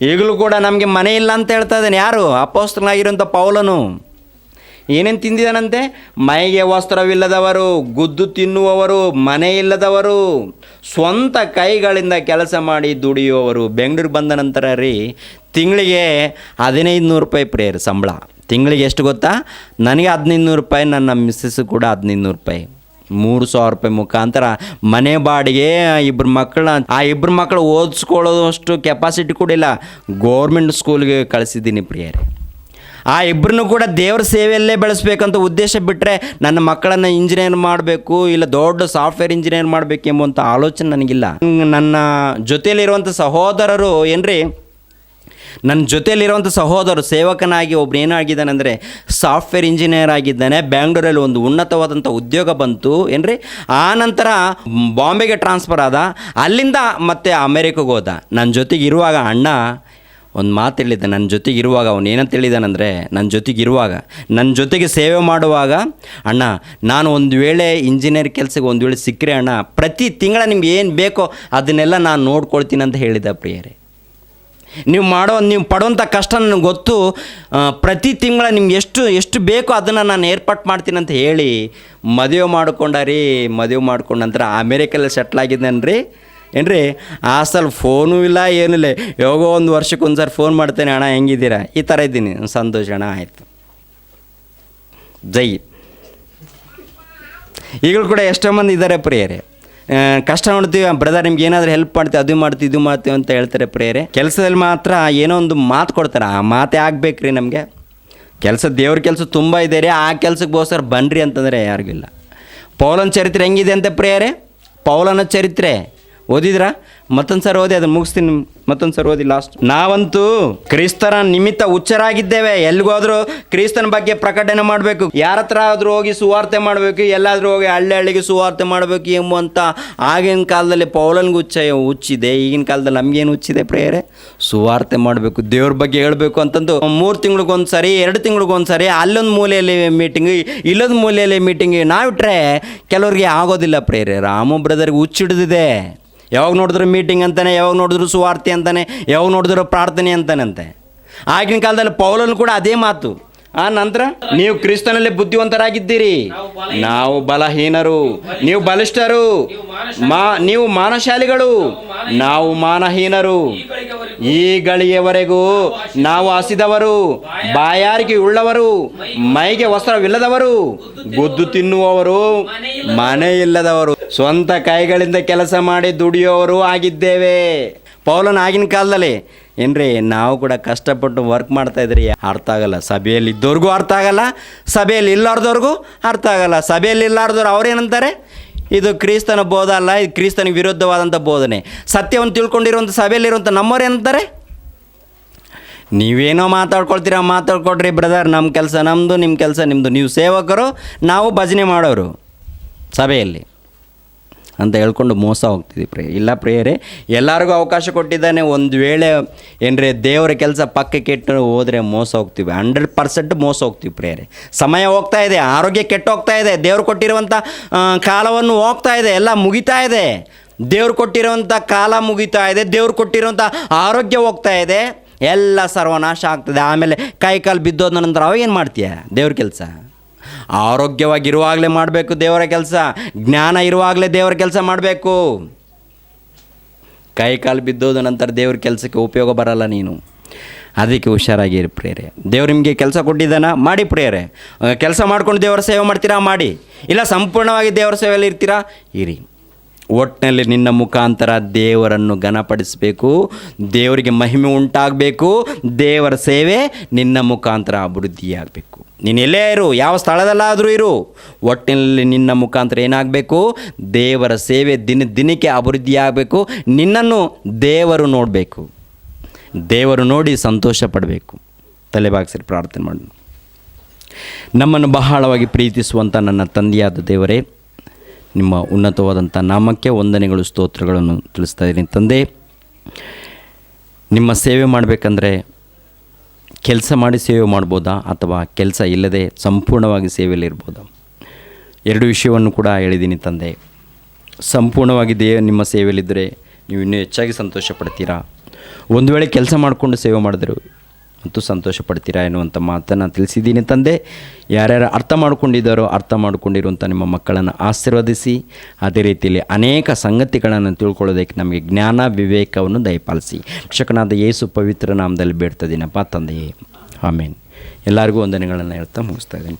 ಈಗಲೂ ಕೂಡ ನಮಗೆ ಮನೆ ಇಲ್ಲ ಅಂತ ಹೇಳ್ತಾ ಇದ್ದಾನೆ. ಯಾರು? ಅಪೊಸ್ತಲನಾಗಿರುವಂಥ ಪೌಲನು. ಏನೇನು ತಿಂದಿದ್ದಾನಂತೆ? ಮೈಗೆ ವಸ್ತ್ರವಿಲ್ಲದವರು, ಗುದ್ದು ತಿನ್ನುವವರು, ಮನೆ ಇಲ್ಲದವರು, ಸ್ವಂತ ಕೈಗಳಿಂದ ಕೆಲಸ ಮಾಡಿ ದುಡಿಯುವವರು. ಬೆಂಗಳೂರಿಗೆ ಬಂದ ನಂತರ ರೀ ತಿಂಗಳಿಗೆ 1500 ರೂಪಾಯಿ ಪ್ರೇಯರ್ ಸಂಬಳ. ತಿಂಗಳಿಗೆ ಎಷ್ಟು ಗೊತ್ತಾ? ನನಗೆ 1500 ರೂಪಾಯಿ, ನನ್ನ ಮಿಸ್ಸಸ್ ಕೂಡ 1500 ರೂಪಾಯಿ. 3000 ರೂಪಾಯಿ ಮುಖಾಂತರ ಮನೆ ಬಾಡಿಗೆ. ಆ ಇಬ್ಬರು ಮಕ್ಕಳು ಓದಿಸ್ಕೊಳ್ಳೋದಷ್ಟು ಕೆಪಾಸಿಟಿ ಕೂಡ ಇಲ್ಲ. ಗೋರ್ಮೆಂಟ್ ಸ್ಕೂಲ್ಗೆ ಕಳಿಸಿದ್ದೀನಿ ಪ್ರಿಯರೇ. ಆ ಇಬ್ಬರನ್ನು ಕೂಡ ದೇವ್ರ ಸೇವೆಯಲ್ಲೇ ಬೆಳೆಸ್ಬೇಕಂತ ಉದ್ದೇಶ ಬಿಟ್ಟರೆ ನನ್ನ ಮಕ್ಕಳನ್ನು ಇಂಜಿನಿಯರ್ ಮಾಡಬೇಕು, ಇಲ್ಲ ದೊಡ್ಡ ಸಾಫ್ಟ್ವೇರ್ ಇಂಜಿನಿಯರ್ ಮಾಡಬೇಕು ಎಂಬುವಂಥ ಆಲೋಚನೆ ನನಗಿಲ್ಲ. ನನ್ನ ಜೊತೆಯಲ್ಲಿರುವಂಥ ಸಹೋದರರು ಏನ್ರಿ, ನನ್ನ ಜೊತೆಯಲ್ಲಿರುವಂಥ ಸಹೋದರರು ಸೇವಕನಾಗಿ ಒಬ್ರು ಏನಾಗಿದ್ದಾನೆಂದರೆ ಸಾಫ್ಟ್ವೇರ್ ಇಂಜಿನಿಯರ್ ಆಗಿದ್ದಾನೆ. ಬ್ಯಾಂಗ್ಳೂರಲ್ಲಿ ಒಂದು ಉನ್ನತವಾದಂಥ ಉದ್ಯೋಗ ಬಂತು ಏನ್ರಿ. ಆ ನಂತರ ಬಾಂಬೆಗೆ ಟ್ರಾನ್ಸ್ಫರ್ ಆದ, ಅಲ್ಲಿಂದ ಮತ್ತೆ ಅಮೇರಿಕಾಗೆ ಹೋದ. ನನ್ನ ಜೊತೆಗೆ ಇರುವಾಗ ಅಣ್ಣ ಒಂದು ಮಾತು ಹೇಳಿದ್ದೆ. ನನ್ನ ಜೊತೆಗಿರುವಾಗ ಅವನು ಏನಂತ ಹೇಳಿದಾನಂದರೆ, ನನ್ನ ಜೊತೆಗೆ ಸೇವೆ ಮಾಡುವಾಗ, ಅಣ್ಣ ನಾನು ಒಂದು ವೇಳೆ ಇಂಜಿನಿಯರ್ ಕೆಲಸಕ್ಕೆ ಒಂದು ವೇಳೆ ಸಿಕ್ಕರೆ ಅಣ್ಣ, ಪ್ರತಿ ತಿಂಗಳ ನಿಮ್ಗೆ ಏನು ಬೇಕೋ ಅದನ್ನೆಲ್ಲ ನಾನು ನೋಡ್ಕೊಳ್ತೀನಿ ಅಂತ ಹೇಳಿದ ಪ್ರಿಯರೇ. ನೀವು ಪಡುವಂಥ ಕಷ್ಟ ನನಗೆ ಗೊತ್ತು. ಪ್ರತಿ ತಿಂಗಳ ನಿಮ್ಗೆ ಎಷ್ಟು ಬೇಕೋ ಅದನ್ನು ನಾನು ಏರ್ಪಾಟ್ ಮಾಡ್ತೀನಿ ಅಂತ ಹೇಳಿ ಮದುವೆ ಮಾಡ್ಕೊಂಡ ನಂತರ ಅಮೇರಿಕಲ್ಲಿ ಸೆಟ್ಲ್ ಆಗಿದ್ದಾನೆ ಏನ್ರಿ. ಅಸಲು ಫೋನೂ ಇಲ್ಲ, ಏನೂ ಇಲ್ಲ. ಯಾವಾಗೋ ಒಂದು ವರ್ಷಕ್ಕೆ ಒಂದು ಸಾರಿ ಫೋನ್ ಮಾಡ್ತೇನೆ, ಅಣ್ಣ ಹೆಂಗಿದ್ದೀರಾ, ಈ ಥರ ಇದ್ದೀನಿ, ಸಂತೋಷ ಅಣ್ಣ, ಆಯಿತು, ಜೈ. ಈಗಲೂ ಕೂಡ ಎಷ್ಟೋ ಮಂದಿ ಇದ್ದಾರೆ ಪ್ರಿಯರೇ. ಕಷ್ಟ ನೋಡ್ತೀವಿ, ಬ್ರದರ್ ನಿಮ್ಗೆ ಏನಾದರೂ ಹೆಲ್ಪ್ ಮಾಡ್ತೀವಿ, ಇದು ಮಾಡ್ತೀವಿ ಅಂತ ಹೇಳ್ತಾರೆ ಪ್ರಿಯರೇ. ಕೆಲಸದಲ್ಲಿ ಮಾತ್ರ ಏನೋ ಒಂದು ಮಾತು ಕೊಡ್ತಾರೆ. ಆ ಮಾತೇ ಆಗ್ಬೇಕ್ರಿ ನಮಗೆ. ದೇವ್ರ ಕೆಲಸ ತುಂಬ ಇದೆ ರೀ, ಆ ಕೆಲಸಕ್ಕೆ ಬೋಸ್ಕರ ಬನ್ನಿರಿ ಅಂತಂದರೆ ಯಾರಿಗಿಲ್ಲ. ಪೌಲನ ಚರಿತ್ರೆ ಹೆಂಗಿದೆ ಅಂತ ಪ್ರಿಯರೇ? ಪೌಲನ ಚರಿತ್ರೆ ಓದಿದ್ರಾ? ಮತ್ತೊಂದು ಸರಿ ಓದಿ ಅದನ್ನು ಮುಗಿಸ್ತೀನಿ. ಮತ್ತೊಂದು ಸರಿ ಓದಿ ಲಾಸ್ಟ್. ನಾವಂತೂ ಕ್ರಿಸ್ತನ ನಿಮಿತ್ತ ಹುಚ್ಚರಾಗಿದ್ದೇವೆ. ಎಲ್ಲಿಗೋದ್ರೂ ಕ್ರಿಸ್ತನ ಬಗ್ಗೆ ಪ್ರಕಟಣೆ ಮಾಡಬೇಕು. ಯಾರ ಹತ್ರ ಆದರೂ ಹೋಗಿ ಸುವಾರ್ತೆ ಮಾಡಬೇಕು, ಎಲ್ಲಾದರೂ ಹೋಗಿ ಹಳ್ಳಿಗೆ ಸುವಾರ್ತೆ ಮಾಡಬೇಕು ಎಂಬುವಂಥ ಆಗಿನ ಕಾಲದಲ್ಲಿ ಪೌಲನಿಗೆ ಹುಚ್ಚಿದೆ. ಈಗಿನ ಕಾಲದಲ್ಲಿ ನಮಗೇನು ಹುಚ್ಚಿದೆ ಪ್ರೇಯರೇ? ಸುವಾರ್ತೆ ಮಾಡಬೇಕು, ದೇವ್ರ ಬಗ್ಗೆ ಹೇಳಬೇಕು ಅಂತಂದು 3 ತಿಂಗಳಿಗೊಂದು ಸರಿ 2 ತಿಂಗಳಿಗೊಂದು ಸರಿ ಅಲ್ಲೊಂದು ಮೂಲೆಯಲ್ಲಿ ಮೀಟಿಂಗ್, ಇಲ್ಲೊಂದು ಮೂಲೆಯಲ್ಲಿ ಮೀಟಿಂಗ್ ನಾವಿಟ್ರೆ ಕೆಲವ್ರಿಗೆ ಆಗೋದಿಲ್ಲ ಪ್ರೇಯರೇ. ರಾಮು ಬ್ರದರ್ಗೆ ಹುಚ್ಚಿಡಿದಿದೆ. ಯಾವಾಗ ನೋಡಿದ್ರು ಮೀಟಿಂಗ್ ಅಂತಾನೆ, ಯಾವಾಗ ನೋಡಿದ್ರು ಸುವಾರ್ತೆ ಅಂತಾನೆ, ಯಾವಾಗ ನೋಡಿದ್ರು ಪ್ರಾರ್ಥನೆ ಅಂತಾನಂತೆ. ಆಗಿನ ಕಾಲದಲ್ಲಿ ಪೌಲನು ಕೂಡ ಅದೇ ಮಾತು. ಆ ನಂತರ ನೀವು ಕ್ರಿಸ್ತನಲ್ಲಿ ಬುದ್ಧಿವಂತರಾಗಿದ್ದೀರಿ, ನಾವು ಬಲಹೀನರು, ನೀವು ಬಲಿಷ್ಠರು, ನೀವು ಮಾನಶಾಲಿಗಳು, ನಾವು ಮಾನಹೀನರು. ಈ ಗಳಿಗೆವರೆಗೂ ನಾವು ಹಸಿದವರು, ಬಾಯಾರಿಕೆ ಉಳ್ಳವರು, ಮೈಗೆ ವಸ್ತ್ರವಿಲ್ಲದವರು, ಗುದ್ದು ತಿನ್ನುವವರು, ಮನೆ ಇಲ್ಲದವರು, ಸ್ವಂತ ಕೈಗಳಿಂದ ಕೆಲಸ ಮಾಡಿ ದುಡಿಯೋವರು ಆಗಿದ್ದೇವೆ. ಪೌಲನ ಆಗಿನ ಕಾಲದಲ್ಲಿ ಏನ್ರಿ, ನಾವು ಕೂಡ ಕಷ್ಟಪಟ್ಟು ವರ್ಕ್ ಮಾಡ್ತಾ ಇದ್ರಿ. ಅರ್ಥ ಆಗಲ್ಲ, ಸಭೆಯಲ್ಲಿ ಇದ್ದವ್ರಿಗೂ ಅರ್ಥ ಆಗಲ್ಲ, ಸಭೆಯಲ್ಲಿ ಇಲ್ಲಾರ್ದವ್ರಿಗೂ ಅರ್ಥ ಆಗಲ್ಲ. ಸಭೆಯಲ್ಲಿ ಇಲ್ಲಾರ್ದವ್ರು ಅವ್ರೇನಂತಾರೆ, ಇದು ಕ್ರಿಸ್ತನ ಬೋಧ ಅಲ್ಲ, ಇದು ಕ್ರಿಸ್ತನಿಗೆ ವಿರುದ್ಧವಾದಂಥ ಬೋಧನೆ. ಸತ್ಯವನ್ನು ತಿಳ್ಕೊಂಡಿರುವಂಥ ಸಭೆಯಲ್ಲಿರುವಂಥ ನಮ್ಮವ್ರು ಏನಂತಾರೆ, ನೀವೇನೋ ಮಾತಾಡ್ಕೊಳ್ರಿ ಬ್ರದರ್, ನಮ್ಮ ಕೆಲಸ ನಮ್ಮದು, ನಿಮ್ಮ ಕೆಲಸ ನಿಮ್ಮದು, ನೀವು ಸೇವಕರು, ನಾವು ಭಜನೆ ಮಾಡೋರು ಸಭೆಯಲ್ಲಿ ಅಂತ ಹೇಳ್ಕೊಂಡು ಮೋಸ ಹೋಗ್ತಿದ್ವಿ ಇಲ್ಲ ಪ್ರೇಯರೇ, ಎಲ್ಲರಿಗೂ ಅವಕಾಶ ಕೊಟ್ಟಿದ್ದಾನೆ. ಒಂದು ವೇಳೆ ಏನ್ರಿ ದೇವರ ಕೆಲಸ ಪಕ್ಕಕ್ಕೆ ಇಟ್ಟು ಹೋದರೆ ಮೋಸ ಹೋಗ್ತೀವಿ, 100% ಮೋಸ ಹೋಗ್ತೀವಿ ಪ್ರೇಯರೇ. ಸಮಯ ಹೋಗ್ತಾ ಇದೆ, ಆರೋಗ್ಯ ಕೆಟ್ಟು ಹೋಗ್ತಾ ಇದೆ, ದೇವ್ರು ಕೊಟ್ಟಿರುವಂಥ ಕಾಲವನ್ನು ಹೋಗ್ತಾ ಇದೆ, ಎಲ್ಲ ಮುಗಿತಾ ಇದೆ. ದೇವ್ರು ಕೊಟ್ಟಿರುವಂಥ ಕಾಲ ಮುಗಿತಾ ಇದೆ, ದೇವ್ರು ಕೊಟ್ಟಿರುವಂಥ ಆರೋಗ್ಯ ಹೋಗ್ತಾ ಇದೆ, ಎಲ್ಲ ಸರ್ವನಾಶ ಆಗ್ತದೆ. ಆಮೇಲೆ ಕೈ ಕಾಲು ಬಿದ್ದೋದ ನಂತರ ಅವಾಗೇನು ಮಾಡ್ತೀಯ? ದೇವ್ರ ಕೆಲಸ ಆರೋಗ್ಯವಾಗಿರುವಾಗಲೇ ಮಾಡಬೇಕು ದೇವರ ಕೆಲಸ, ಜ್ಞಾನ ಇರುವಾಗಲೇ ದೇವರ ಕೆಲಸ ಮಾಡಬೇಕು. ಕೈ ಕಾಲು ಬಿದ್ದೋದ ನಂತರ ದೇವ್ರ ಕೆಲಸಕ್ಕೆ ಉಪಯೋಗ ಬರಲ್ಲ ನೀನು. ಅದಕ್ಕೆ ಹುಷಾರಾಗಿರಿ ಪ್ರೇರೆ. ದೇವ್ರು ನಿಮಗೆ ಕೆಲಸ ಕೊಟ್ಟಿದ್ದಾನ, ಮಾಡಿ ಪ್ರೇರೆ. ಕೆಲಸ ಮಾಡ್ಕೊಂಡು ದೇವರ ಸೇವೆ ಮಾಡ್ತೀರಾ, ಮಾಡಿ. ಇಲ್ಲ ಸಂಪೂರ್ಣವಾಗಿ ದೇವರ ಸೇವೆಯಲ್ಲಿ ಇರ್ತೀರಾ, ಇರಿ. ಒಟ್ಟಿನಲ್ಲಿ ನಿನ್ನ ಮುಖಾಂತರ ದೇವರನ್ನು ಘನಪಡಿಸಬೇಕು, ದೇವರಿಗೆ ಮಹಿಮೆ ಉಂಟಾಗಬೇಕು, ದೇವರ ಸೇವೆ ನಿನ್ನ ಮುಖಾಂತರ ಅಭಿವೃದ್ಧಿಯಾಗಬೇಕು. ನೀನು ಎಲ್ಲೇ ಇರು, ಯಾವ ಸ್ಥಳದಲ್ಲಾದರೂ ಇರು, ಒಟ್ಟಿನಲ್ಲಿ ನಿನ್ನ ಮುಖಾಂತರ ಏನಾಗಬೇಕು, ದೇವರ ಸೇವೆ ದಿನಕ್ಕೆ ಅಭಿವೃದ್ಧಿಯಾಗಬೇಕು. ನಿನ್ನನ್ನು ದೇವರು ನೋಡಬೇಕು, ದೇವರು ನೋಡಿ ಸಂತೋಷ ಪಡಬೇಕು. ತಲೆಬಾಗಿಸಿ ಪ್ರಾರ್ಥನೆ ಮಾಡೋಣ. ನಮ್ಮನ್ನು ಬಹಳವಾಗಿ ಪ್ರೀತಿಸುವಂಥ ನನ್ನ ತಂದೆಯಾದ ದೇವರೇ, ನಿಮ್ಮ ಉನ್ನತವಾದಂಥ ನಾಮಕ್ಕೆ ವಂದನೆಗಳು, ಸ್ತೋತ್ರಗಳನ್ನು ತಿಳಿಸ್ತಾ ಇದ್ದೀನಿ ತಂದೆ. ನಿಮ್ಮ ಸೇವೆ ಮಾಡಬೇಕಂದ್ರೆ ಕೆಲಸ ಮಾಡಿ ಸೇವೆ ಮಾಡ್ಬೋದಾ, ಅಥವಾ ಕೆಲಸ ಇಲ್ಲದೆ ಸಂಪೂರ್ಣವಾಗಿ ಸೇವೆಯಲ್ಲಿರ್ಬೋದಾ? 2 ವಿಷಯವನ್ನು ಕೂಡ ಹೇಳಿದ್ದೀನಿ ತಂದೆ. ಸಂಪೂರ್ಣವಾಗಿ ನಿಮ್ಮ ಸೇವೆಯಲ್ಲಿದ್ದರೆ ನೀವು ಇನ್ನೂ ಹೆಚ್ಚಾಗಿ ಸಂತೋಷ ಪಡ್ತೀರಾ. ಒಂದು ವೇಳೆ ಕೆಲಸ ಮಾಡಿಕೊಂಡು ಸೇವೆ ಮಾಡಿದ್ರು ಅಂತೂ ಸಂತೋಷ ಪಡ್ತೀರಾ ಎನ್ನುವಂಥ ಮಾತನ್ನು ತಿಳಿಸಿದ್ದೀನಿ ತಂದೆ. ಯಾರ್ಯಾರು ಅರ್ಥ ಮಾಡ್ಕೊಂಡಿರುವಂಥ ನಿಮ್ಮ ಮಕ್ಕಳನ್ನು ಆಶೀರ್ವದಿಸಿ, ಅದೇ ರೀತಿಯಲ್ಲಿ ಅನೇಕ ಸಂಗತಿಗಳನ್ನು ತಿಳ್ಕೊಳ್ಳೋದಕ್ಕೆ ನಮಗೆ ಜ್ಞಾನ ವಿವೇಕವನ್ನು ದಯಪಾಲಿಸಿ. ರಕ್ಷಕನಾದ ಯೇಸು ಪವಿತ್ರ ನಾಮದಲ್ಲಿ ಬೇಡ್ತಾ ಇದ್ದೀನಪ್ಪ ತಂದೆಯೇ, ಆಮೇನ್. ಎಲ್ಲರಿಗೂ ವಂದನೆಗಳನ್ನು ಹೇಳ್ತಾ ಮುಗಿಸ್ತಾ ಇದ್ದೀನಿ.